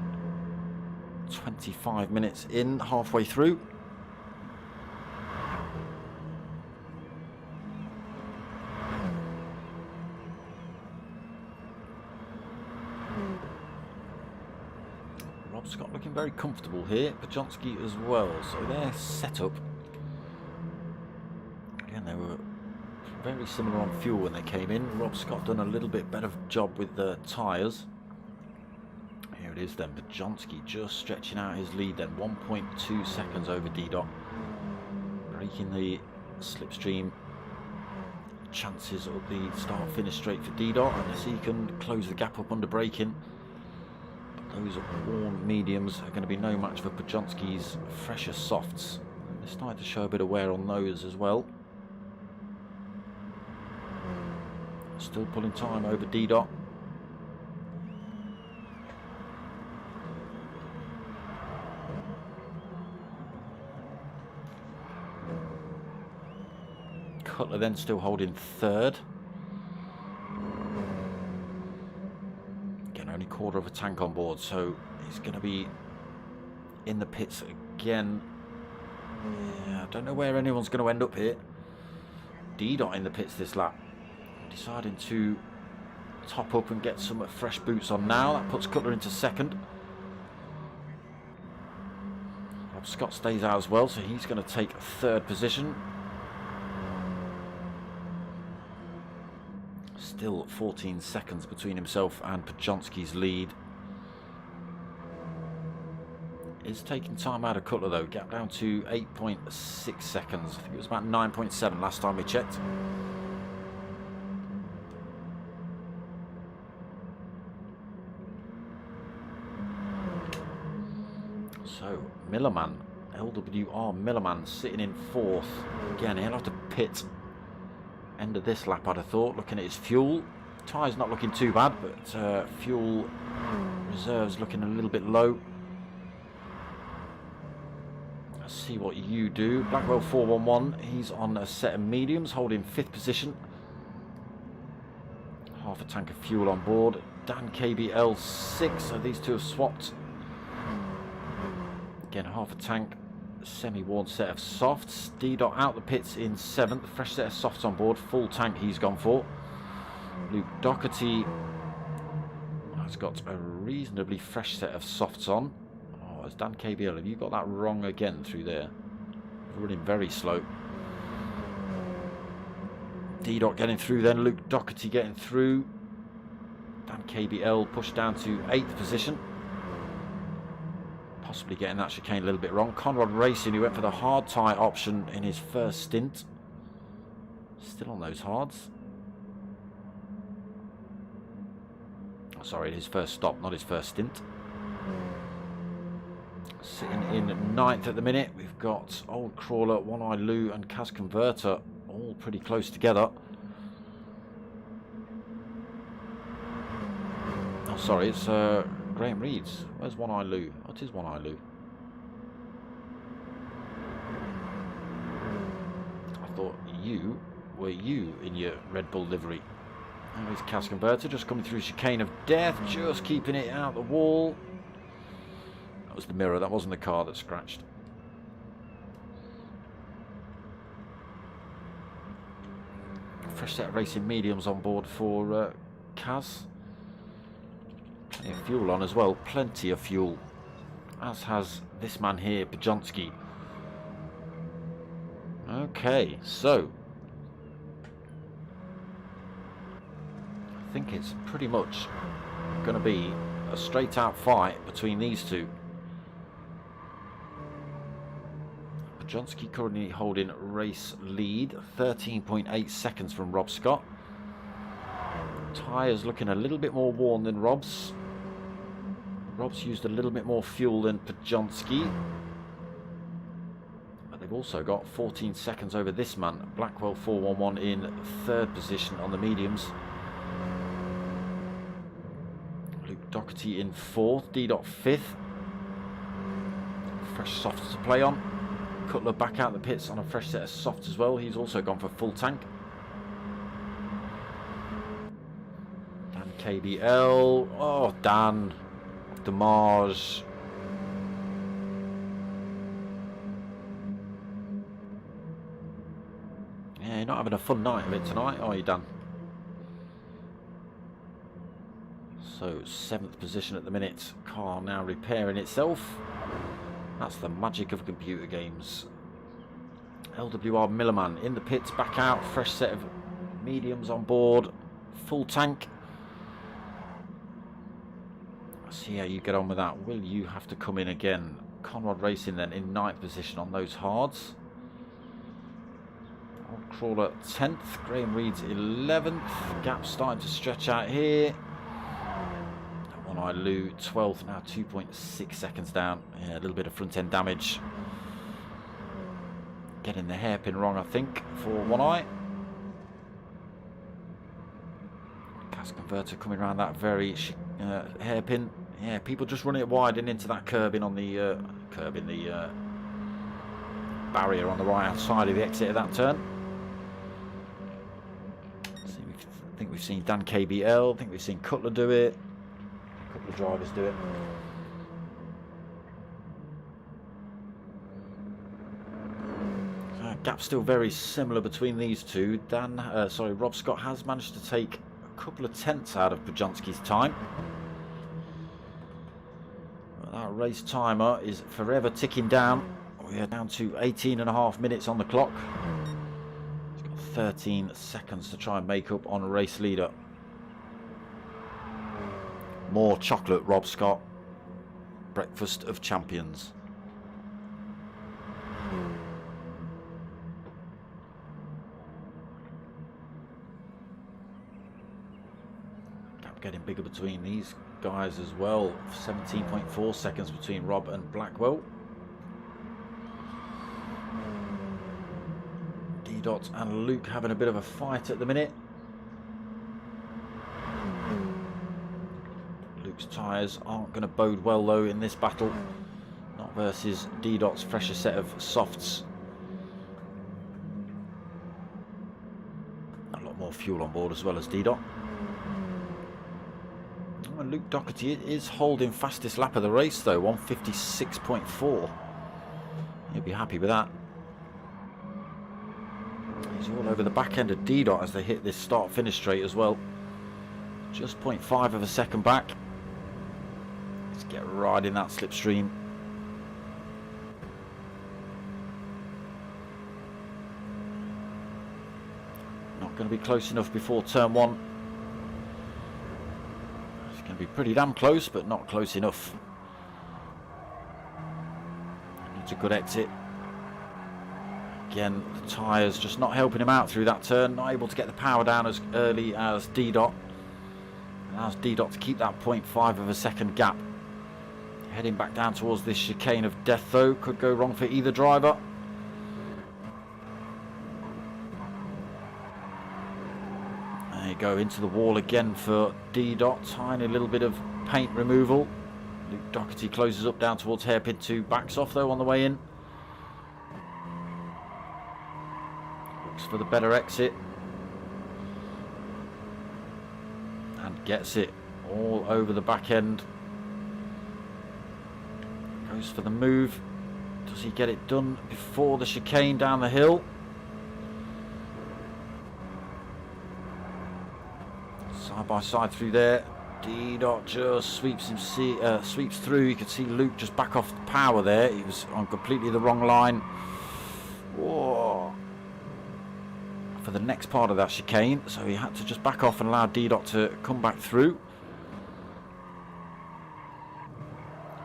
25 minutes in, halfway through. Scott looking very comfortable here. Pojonsky as well. So their setup. Again, they were very similar on fuel when they came in. Rob Scott done a little bit better job with the tyres. Here it is then. Pojonsky just stretching out his lead then. 1.2 seconds over didnt. Breaking the slipstream chances of the start finish straight for didnt, unless he can close the gap up under braking. Those worn mediums are going to be no match for Pojonsky's fresher softs. They're starting to show a bit of wear on those as well. Still pulling time over didnt. Cutler then still holding third. Only quarter of a tank on board, so he's going to be in the pits again. Yeah, I don't know where anyone's going to end up here. didnt in the pits this lap, deciding to top up and get some fresh boots on now. That puts Cutler into second. Rob Scott stays out as well, so he's going to take third position. Still 14 seconds between himself and Pojonsky's lead. Is taking time out of Cutler though. Gap down to 8.6 seconds. I think it was about 9.7 last time we checked. Millerman, LWR Millerman, sitting in 4th. Again, he'll have to pit end of this lap, I'd have thought, looking at his fuel. Tyre's not looking too bad, but fuel reserves looking a little bit low. Let's see what you do. Blackwell 411, he's on a set of mediums, holding 5th position. Half a tank of fuel on board. Dan KBL 6, so these two have swapped. Again, half a tank, semi-worn set of softs. didnt out the pits in 7th, fresh set of softs on board, full tank he's gone for. Luke Doherty has got a reasonably fresh set of softs on. Oh, it's Dan KBL, have you got that wrong again through there? Running very slow. didnt getting through then, Luke Doherty getting through. Dan KBL pushed down to 8th position. Possibly getting that chicane a little bit wrong. Conrad Racing, who went for the hard tyre option in his first stint. Still on those hards. Oh, sorry, his first stop, not his first stint. Sitting in 9th at the minute. We've got Old Crawler, One Eye Lou and Kaz Converter all pretty close together. Oh, sorry, it's Graham Reeds. Where's One Eye Lou? What is One Eye Lou? I thought you were you in your Red Bull livery. And there's Kaz Converter just coming through chicane of death, just keeping it out the wall. That was the mirror, that wasn't the car that scratched. Fresh set of racing mediums on board for Kaz. Plenty of fuel on as well, plenty of fuel. As has this man here, Bajonski. Okay, so I think it's pretty much going to be a straight out fight between these two. Bajonski currently holding race lead, 13.8 seconds from Rob Scott. Tyres looking a little bit more worn than Rob's. Rob's used a little bit more fuel than Bajonski. But they've also got 14 seconds over this man. Blackwell 411 in 3rd position on the mediums. Luke Doherty in 4th, didnt 5th. Fresh softs to play on. Cutler back out the pits on a fresh set of softs as well. He's also gone for full tank. Dan KBL. Oh, Dan. Damage. Yeah, you're not having a fun night of it tonight, are you, Dan? So, 7th position at the minute. Car now repairing itself. That's the magic of computer games. LWR Millerman in the pits, back out. Fresh set of mediums on board. Full tank. See how you get on with that. Will you have to come in again? Conrad Racing then in 9th position on those hards. Old Crawler 10th. Graham Reed's 11th. Gap starting to stretch out here. One Eye Lou 12th, now 2.6 seconds down. Yeah, a little bit of front end damage. Getting the hairpin wrong, I think, for One Eye. Gas Converter coming around that very hairpin. Yeah, people just running it wide and into that curbing on the barrier on the right hand side of the exit of that turn. I think we've seen Dan KBL. I think we've seen Cutler do it. A couple of drivers do it. Gap's still very similar between these two. Rob Scott has managed to take a couple of tenths out of Bajonski's time. That race timer is forever ticking down. We are down to 18.5 minutes on the clock. He's got 13 seconds to try and make up on a race leader. More chocolate, Rob Scott. Breakfast of champions. Gap getting bigger between these guys as well. 17.4 seconds between Rob and Blackwell. didnt and Luke having a bit of a fight at the minute. Luke's tyres aren't going to bode well though in this battle. Not versus didnt's fresher set of softs. A lot more fuel on board as well as didnt. And Luke Doherty is holding fastest lap of the race though, 156.4. He'll be happy with that. He's all over the back end of didnt as they hit this start-finish straight as well. Just 0.5 of a second back. Let's get right in that slipstream. Not going to be close enough before turn 1. It's going to be pretty damn close, but not close enough. It's a good exit. Again, the tyres just not helping him out through that turn. Not able to get the power down as early as didnt. Allows didnt to keep that 0.5 of a second gap. Heading back down towards this chicane of death though. Could go wrong for either driver. There you go, into the wall again for didnt. Tiny little bit of paint removal. Luke Doherty closes up down towards hairpin 2. Backs off though on the way in. Looks for the better exit. And gets it all over the back end. Goes for the move. Does he get it done before the chicane down the hill? Side by side through there. didnt just sweeps through. You can see Luke just back off the power there. He was on completely the wrong line. Whoa. For the next part of that chicane, so he had to just back off and allow didnt to come back through.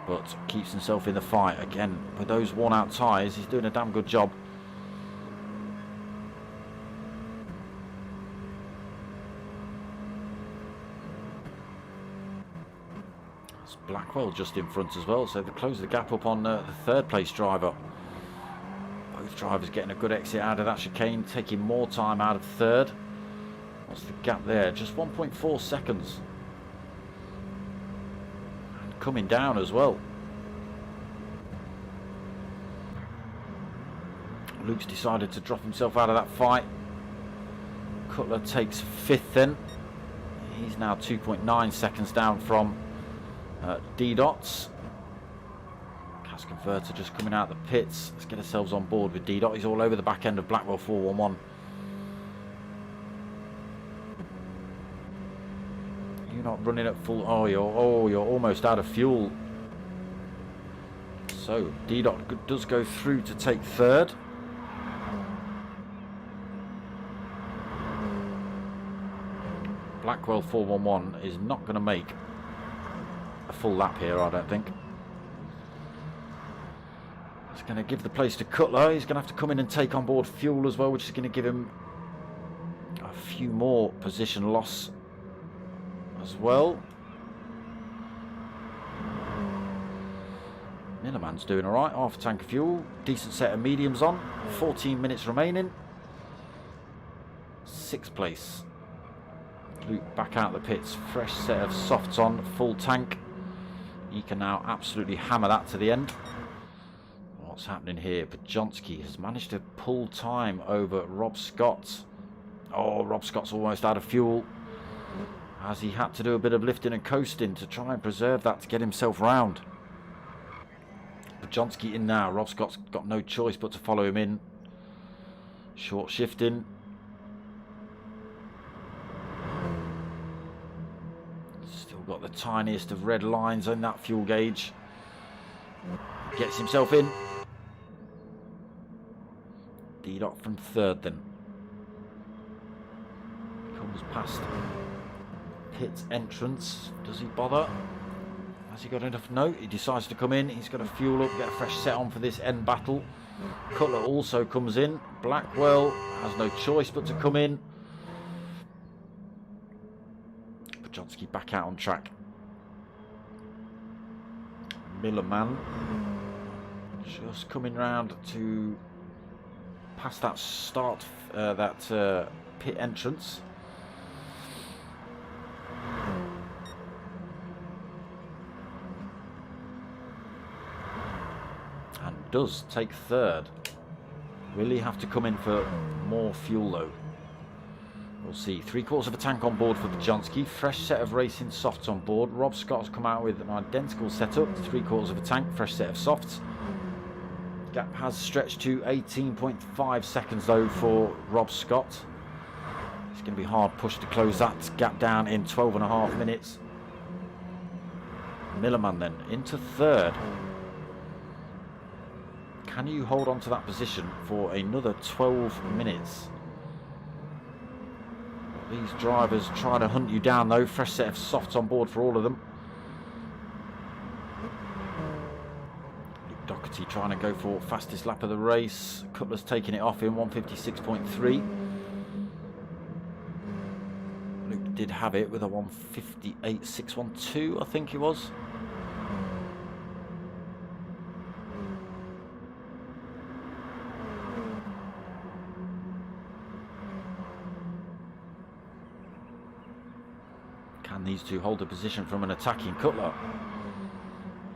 But keeps himself in the fight. Again, with those worn out tyres, he's doing a damn good job. It's Blackwell just in front as well, so they close the gap up on the third place driver. Both drivers getting a good exit out of that chicane, taking more time out of third. What's the gap there? Just 1.4 seconds. And coming down as well. Luke's decided to drop himself out of that fight. Cutler takes 5th then. He's now 2.9 seconds down from didnt's. Converter just coming out the pits. Let's get ourselves on board with didnt. He's all over the back end of Blackwell 411. You're not running at full. Oh, you're almost out of fuel. So didnt does go through to take 3rd. Blackwell 411 is not going to make a full lap here, I don't think. It's going to give the place to Cutler. He's going to have to come in and take on board fuel as well, which is going to give him a few more position loss as well. Millerman's doing all right. Half a tank of fuel. Decent set of mediums on. 14 minutes remaining. 6th place. Luke back out the pits. Fresh set of softs on. Full tank. He can now absolutely hammer that to the end. What's happening here? Pajonski has managed to pull time over Rob Scott. Oh, Rob Scott's almost out of fuel, as he had to do a bit of lifting and coasting to try and preserve that to get himself round. Pajonski in now. Rob Scott's got no choice but to follow him in. Short shifting. Still got the tiniest of red lines on that fuel gauge. Gets himself in. didnt from 3rd then. Comes past pit entrance. Does he bother? Has he got enough? No, he decides to come in. He's got to fuel up, get a fresh set on for this end battle. Cutler also comes in. Blackwell has no choice but to come in. Pajonski back out on track. Millerman just coming round to past that start, pit entrance. And does take third. Will he have to come in for more fuel though? We'll see. 3/4 of a tank on board for the Johnski. Fresh set of racing softs on board. Rob Scott has come out with an identical setup. 3/4 of a tank, fresh set of softs. Gap has stretched to 18.5 seconds though for Rob Scott. It's going to be hard push to close that gap down in 12.5 minutes. Millerman then into third. Can you hold on to that position for another 12 minutes? These drivers try to hunt you down though. Fresh set of softs on board for all of them. Luke Doherty trying to go for fastest lap of the race. Cutler's taking it off in 156.3. Luke did have it with a 158.612, I think it was. Can these two hold the position from an attacking Cutler?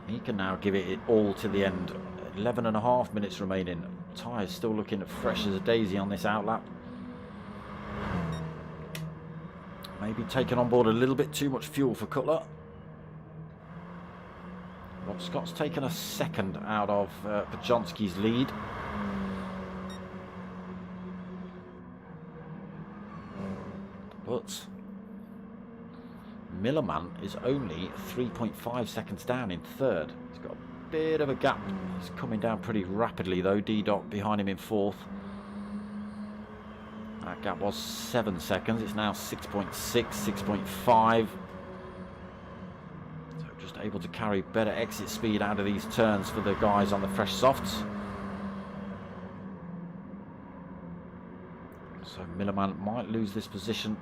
He can now give it all to the end. 11.5 minutes remaining. Tyres still looking fresh as a daisy on this outlap. Maybe taking on board a little bit too much fuel for Cutler. Rob Scott's taken a second out of Pajonski's lead. But Millerman is only 3.5 seconds down in third. He's got a bit of a gap. He's coming down pretty rapidly though. didnt behind him in fourth. That gap was 7 seconds. It's now 6.6, 6.5. So just able to carry better exit speed out of these turns for the guys on the fresh softs. So Millerman might lose this position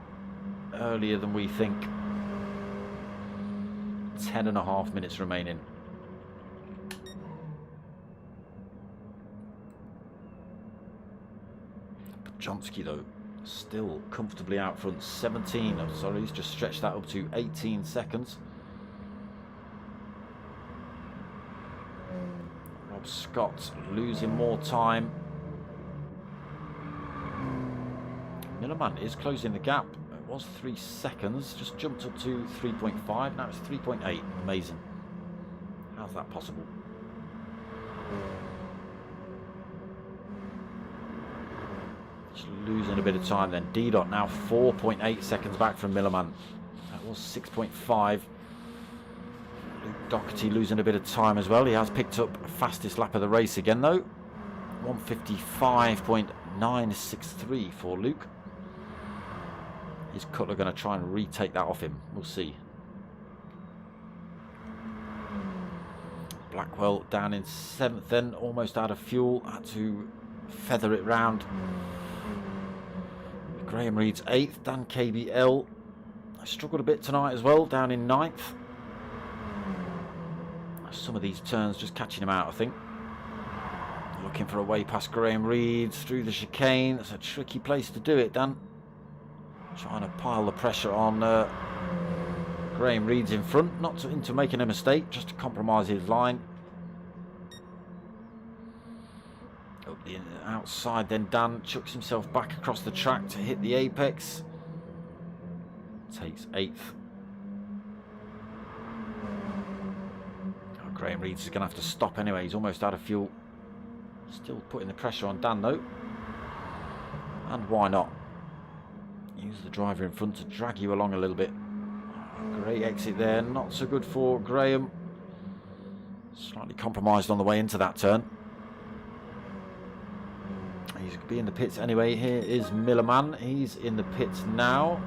earlier than we think. 10.5 minutes remaining. Johnski though still comfortably out front. 17, oh, sorry, he's just stretched that up to 18 seconds. Rob Scott losing more time. Millerman is closing the gap. It was 3 seconds, just jumped up to 3.5. Now it's 3.8. Amazing. How's that possible? Just losing a bit of time then. didnt now 4.8 seconds back from Millerman. That was 6.5. Luke Doherty losing a bit of time as well. He has picked up fastest lap of the race again though. 155.963 for Luke. Is Cutler going to try and retake that off him? We'll see. Blackwell down in 7th then, almost out of fuel. Had to feather it round. Graham Reed's 8th, Dan KBL. I struggled a bit tonight as well, down in 9th. Some of these turns just catching him out, I think. Looking for a way past Graham Reed through the chicane. That's a tricky place to do it, Dan. Trying to pile the pressure on Graham Reed's in front, not into making a mistake, just to compromise his line. Up the outside then Dan chucks himself back across the track to hit the apex. Takes 8th. Oh, Graham Reed's going to have to stop anyway, he's almost out of fuel. Still putting the pressure on Dan though. And why not? Use the driver in front to drag you along a little bit. Great exit there, not so good for Graham. Slightly compromised on the way into that turn. He's going to be in the pits anyway. Here is Millerman. He's in the pits now.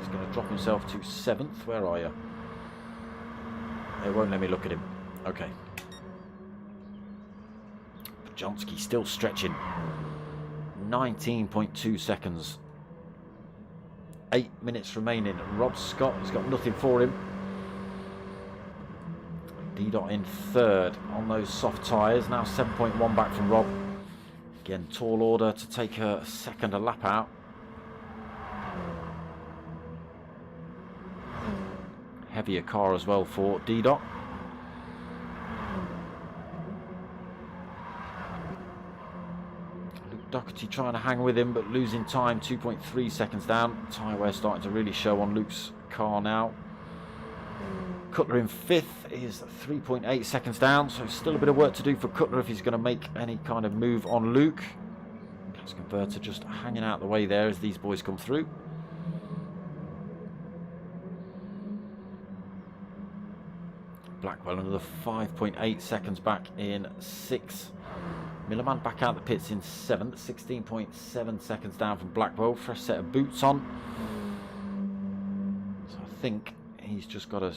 He's going to drop himself to 7th. Where are you? It won't let me look at him. Okay. Pajonski still stretching. 19.2 seconds. 8 minutes remaining. Rob Scott has got nothing for him. didnt in 3rd on those soft tyres. Now 7.1 back from Rob. Again, tall order to take a second a lap out. Heavier car as well for didnt. Doherty trying to hang with him, but losing time, 2.3 seconds down. Tyre wear starting to really show on Luke's car now. Cutler in 5th is 3.8 seconds down, so still a bit of work to do for Cutler if he's going to make any kind of move on Luke. Gas converter just hanging out the way there as these boys come through. Blackwell another 5.8 seconds back in 6th. Millerman back out the pits in 7th, 16.7 seconds down from Blackwell. Fresh set of boots on. So I think he's just got to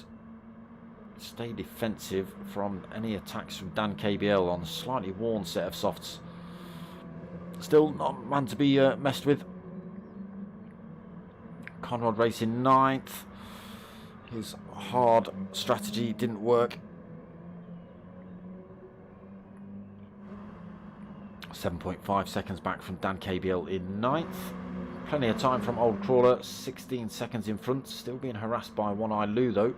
stay defensive from any attacks from Dan KBL on a slightly worn set of softs. Still not a man to be messed with. Conrad racing 9th. His hard strategy didn't work. 7.5 seconds back from Dan KBL in 9th. Plenty of time from Old Crawler, 16 seconds in front. Still being harassed by One Eye Lou though.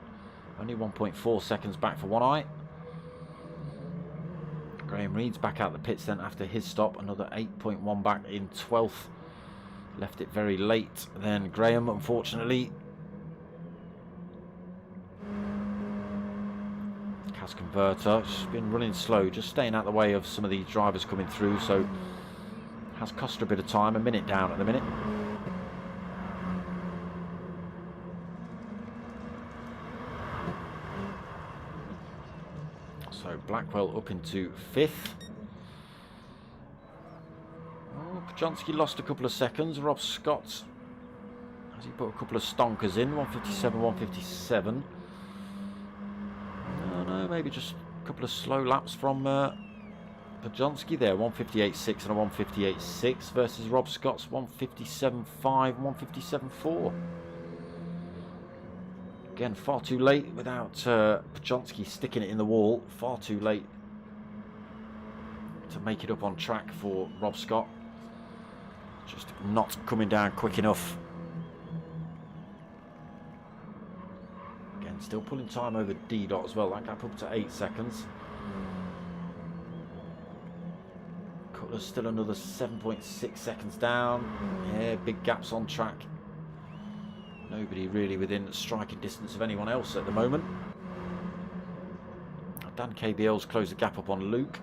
Only 1.4 seconds back for One Eye. Graham Reed's back out the pits then after his stop. Another 8.1 back in 12th. Left it very late then Graham, unfortunately. Gas converter, just been running slow, just staying out the way of some of these drivers coming through, so has cost her a bit of time, a minute down at the minute. So Blackwell up into 5th. Oh, Pajonsky lost a couple of seconds. Rob Scott, as he put a couple of stonkers in, 157, 157. No, maybe just a couple of slow laps from Pajonsky there, 158.6 and a 158.6 versus Rob Scott's 157.5, 157.4. Again, far too late without Pajonsky sticking it in the wall. Far too late to make it up on track for Rob Scott. Just not coming down quick enough. Again, still pulling time over didnt as well. That gap up to 8 seconds. Cutler's still another 7.6 seconds down. Yeah, big gaps on track. Nobody really within striking distance of anyone else at the moment. Dan KBL's closed the gap up on Luke.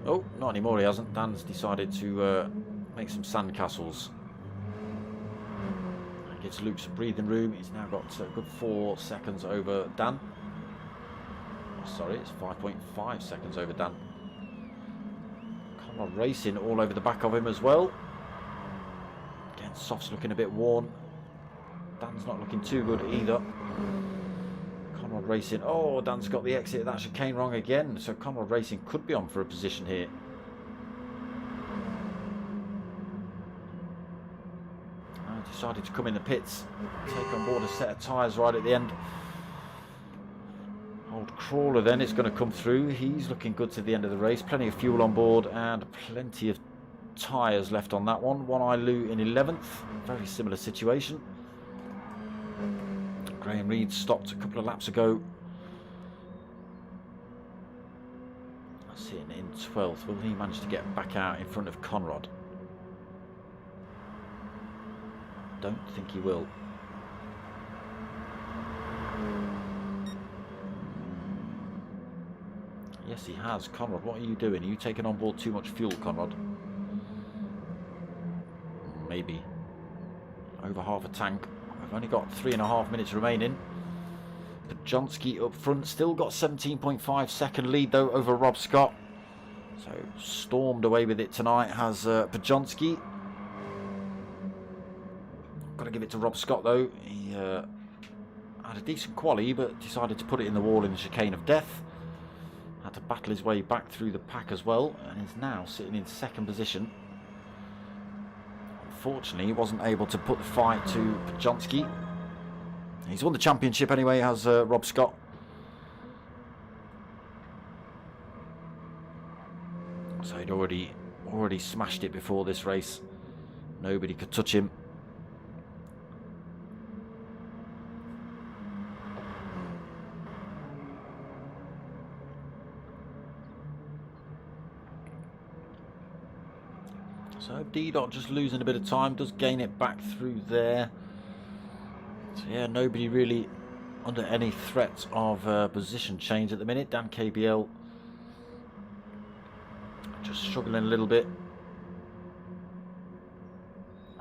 Oh, not anymore, he hasn't. Dan's decided to make some sandcastles. That gives Luke some breathing room. He's now got a good 4 seconds over Dan. Oh, sorry, it's 5.5 seconds over Dan. Conrad racing all over the back of him as well. Again, Soft's looking a bit worn. Dan's not looking too good either. Conrad racing. Oh, Dan's got the exit of that chicane wrong again. So Conrad racing could be on for a position here. Decided to come in the pits, take on board a set of tyres right at the end. Old Crawler then is going to come through. He's looking good to the end of the race. Plenty of fuel on board and plenty of tyres left on that one. One Eye Lou in 11th. Very similar situation. Graham Reed stopped a couple of laps ago. Sitting in 12th. Will he manage to get back out in front of Conrad? Don't think he will. Yes, he has. Conrad, what are you doing? Are you taking on board too much fuel, Conrad? Maybe. Over half a tank. We've only got 3.5 minutes remaining. Pajonsky up front. Still got 17.5 second lead, though, over Rob Scott. So, stormed away with it tonight has Pajonsky. Got to give it to Rob Scott though. He had a decent quali, but decided to put it in the wall in the chicane of death. Had to battle his way back through the pack as well, and is now sitting in 2nd position. Unfortunately, he wasn't able to put the fight to Pajonsky. He's won the championship anyway, has Rob Scott. he'd already smashed it before this race. Nobody could touch him. So didnt just losing a bit of time, does gain it back through there. So yeah, nobody really under any threat of position change at the minute. Dan KBL just struggling a little bit.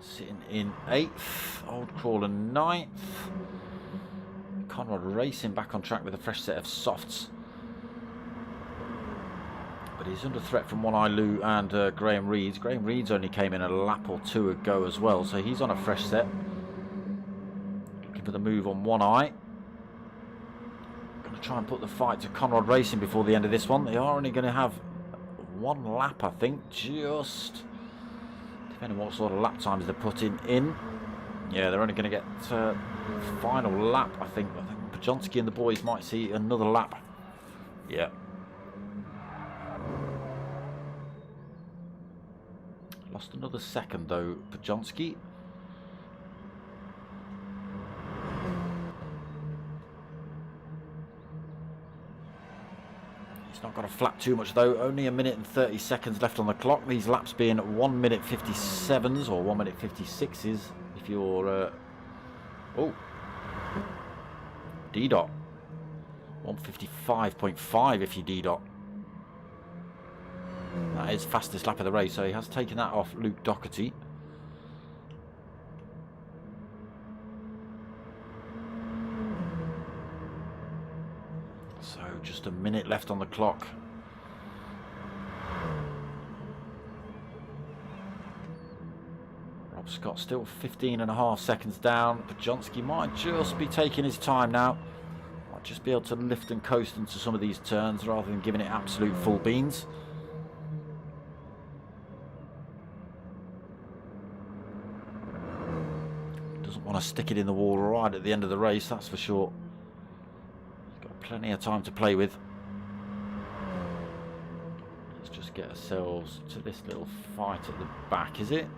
Sitting in 8th, Old Crawler 9th. Conrad Racing back on track with a fresh set of softs. But he's under threat from One Eye Lou and Graham Reeds. Graham Reeds only came in a lap or two ago as well, so he's on a fresh set. Looking for the move on One Eye. Going to try and put the fight to Conrad Racing before the end of this one. They are only going to have one lap, I think, just depending on what sort of lap times they're putting in. Yeah, they're only going to get final lap, I think. I think Pajonski and the boys might see another lap. Yeah. Lost another second though, Pajonski. He's not got to flap too much though. Only 1 minute and 30 seconds left on the clock. These laps being 1 minute 57s or 1 minute 56s if you're... oh. didnt. 155.5 if you didnt. That is fastest lap of the race, so he has taken that off Luke Doherty. So just 1 minute left on the clock. Rob Scott still 15.5 seconds down. Pajonski might just be taking his time now. Might just be able to lift and coast into some of these turns rather than giving it absolute full beans. Want to stick it in the wall right at the end of the race, that's for sure. He's got plenty of time to play with. Let's just get ourselves to this little fight at the back, is it?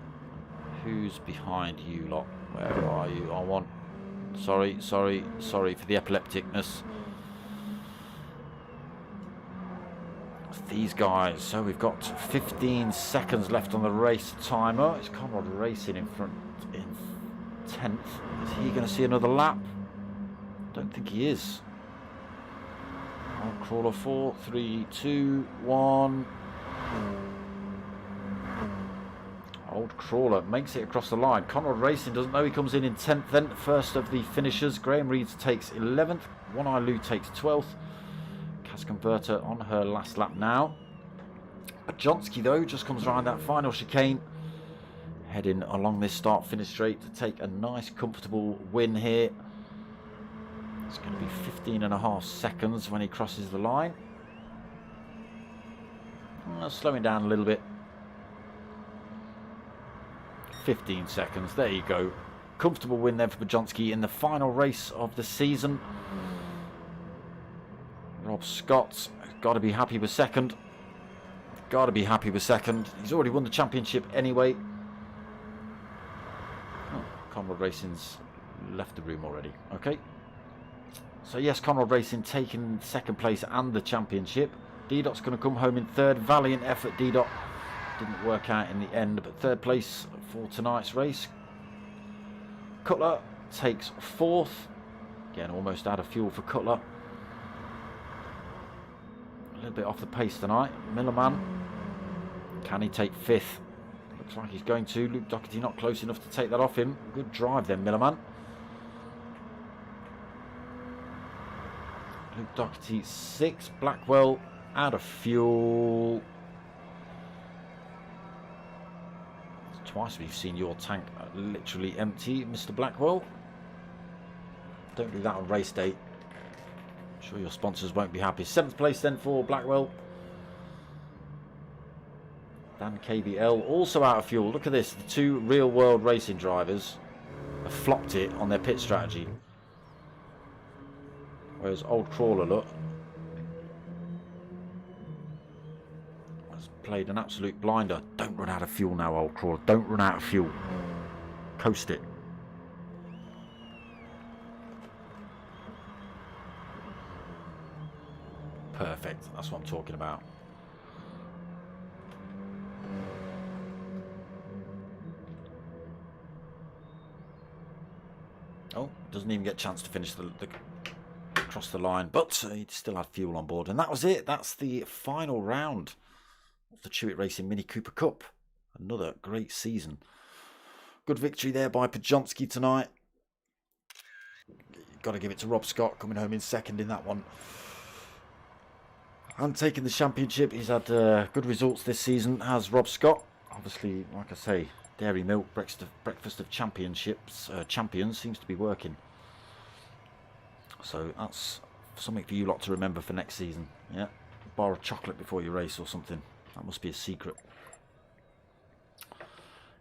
Who's behind you lot? Where are you? I want... Sorry for the epilepticness. It's these guys. So we've got 15 seconds left on the race timer. It's Conrad Racing in front in 10th. Is he going to see another lap? Don't think he is. Old Crawler 4, 3, 2, 1. Old Crawler makes it across the line. Conrad Racing doesn't know he comes in 10th then. First of the finishers. Graham Reeds takes 11th. One Eye Lou takes 12th. Cas Converter on her last lap now. Pajonski though just comes around that final chicane. Heading along this start-finish straight to take a nice, comfortable win here. It's going to be 15.5 seconds when he crosses the line. Slowing down a little bit. 15 seconds. There you go. Comfortable win there for Pajonski in the final race of the season. Rob Scott's got to be happy with second. Got to be happy with second. He's already won the championship anyway. Conrad Racing's left the room already. Okay. So yes, Conrad Racing taking second place and the championship. didnt's going to come home in third. Valiant effort, didnt. Didn't work out in the end, but third place for tonight's race. Cutler takes fourth. Again, almost out of fuel for Cutler. A little bit off the pace tonight. Millerman. Can he take fifth? Looks like he's going to. Luke Doherty not close enough to take that off him. Good drive then, Millerman. Luke Doherty 6th. Blackwell out of fuel. It's twice we've seen your tank literally empty, Mr. Blackwell. Don't do that on race day. I'm sure your sponsors won't be happy. 7th place then for Blackwell. Dan KBL also out of fuel. Look at this. The two real world racing drivers have flopped it on their pit strategy. Whereas Old Crawler, look, has played an absolute blinder. Don't run out of fuel now, old crawler. Don't run out of fuel. Coast it. Perfect. That's what I'm talking about. Oh, doesn't even get a chance to finish the across the line, but he still had fuel on board. And that was it. That's the final round of the Chewitt Racing Mini Cooper Cup. Another great season. Good victory there by Pajonski tonight. Got to give it to Rob Scott, coming home in second in that one. And taking the championship. He's had good results this season, has Rob Scott. Obviously, like I say, Dairy Milk, breakfast of champions seems to be working. So that's something for you lot to remember for next season. Yeah, bar of chocolate before you race or something. That must be a secret.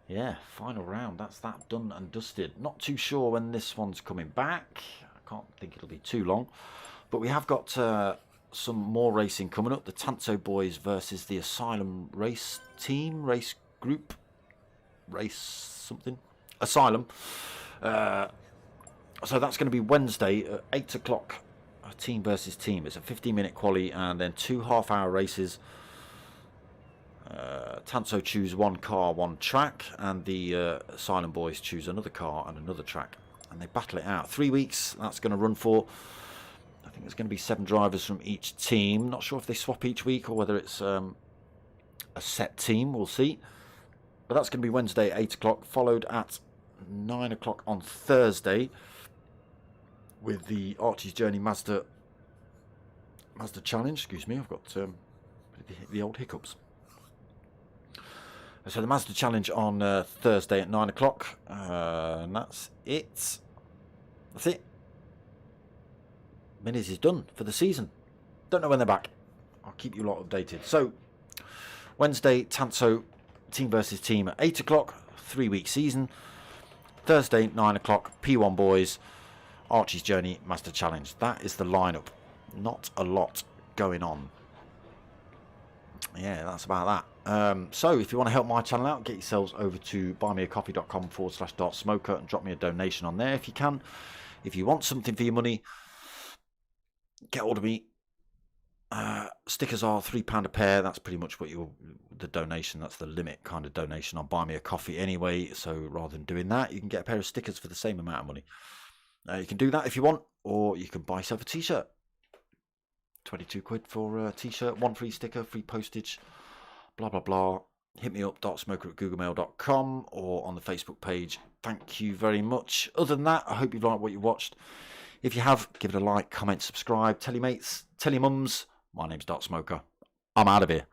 Yeah, final round. That's that done and dusted. Not too sure when this one's coming back. I can't think it'll be too long. But we have got some more racing coming up. The Tanso boys versus the Asylum race team, race group, race something. Asylum. So that's going to be Wednesday at 8 o'clock. Team versus team. It's a 15-minute quali and then 2 half-hour races. Tanso choose one car, one track, and the Asylum boys choose another car and another track, and they battle it out. 3 weeks that's going to run for. I think there's going to be 7 drivers from each team. Not sure if they swap each week or whether it's a set team. We'll see. But that's going to be Wednesday at 8 o'clock, followed at 9 o'clock on Thursday with the Archie's Journey Mazda Challenge. Excuse me, I've got the old hiccups. So the Mazda Challenge on Thursday at 9 o'clock. And that's it. That's it. Minis is done for the season. Don't know when they're back. I'll keep you lot updated. So Wednesday, Tanso team versus team at 8 o'clock. 3-week season. Thursday, 9 o'clock. P1 boys. Archie's Journey Mazda Challenge. That is the lineup. Not a lot going on. Yeah, that's about that. So if you want to help my channel out, get yourselves over to buymeacoffee.com/dartsmoker and drop me a donation on there if you can. If you want something for your money, get hold of me. Stickers are £3 a pair. That's pretty much what the donation, that's the limit kind of donation on Buy Me a Coffee anyway. So rather than doing that, you can get a pair of stickers for the same amount of money. You can do that if you want, or you can buy yourself a t-shirt. 22 quid for a t-shirt, 1 free sticker, free postage, blah blah blah. Hit me up, dartsmoker@googlemail.com, or on the Facebook page. Thank you very much. Other than that, I hope you've liked what you watched. If you have, give it a like, comment, subscribe, tell your mates, tell your mums. My name's Dart Smoker. I'm out of here.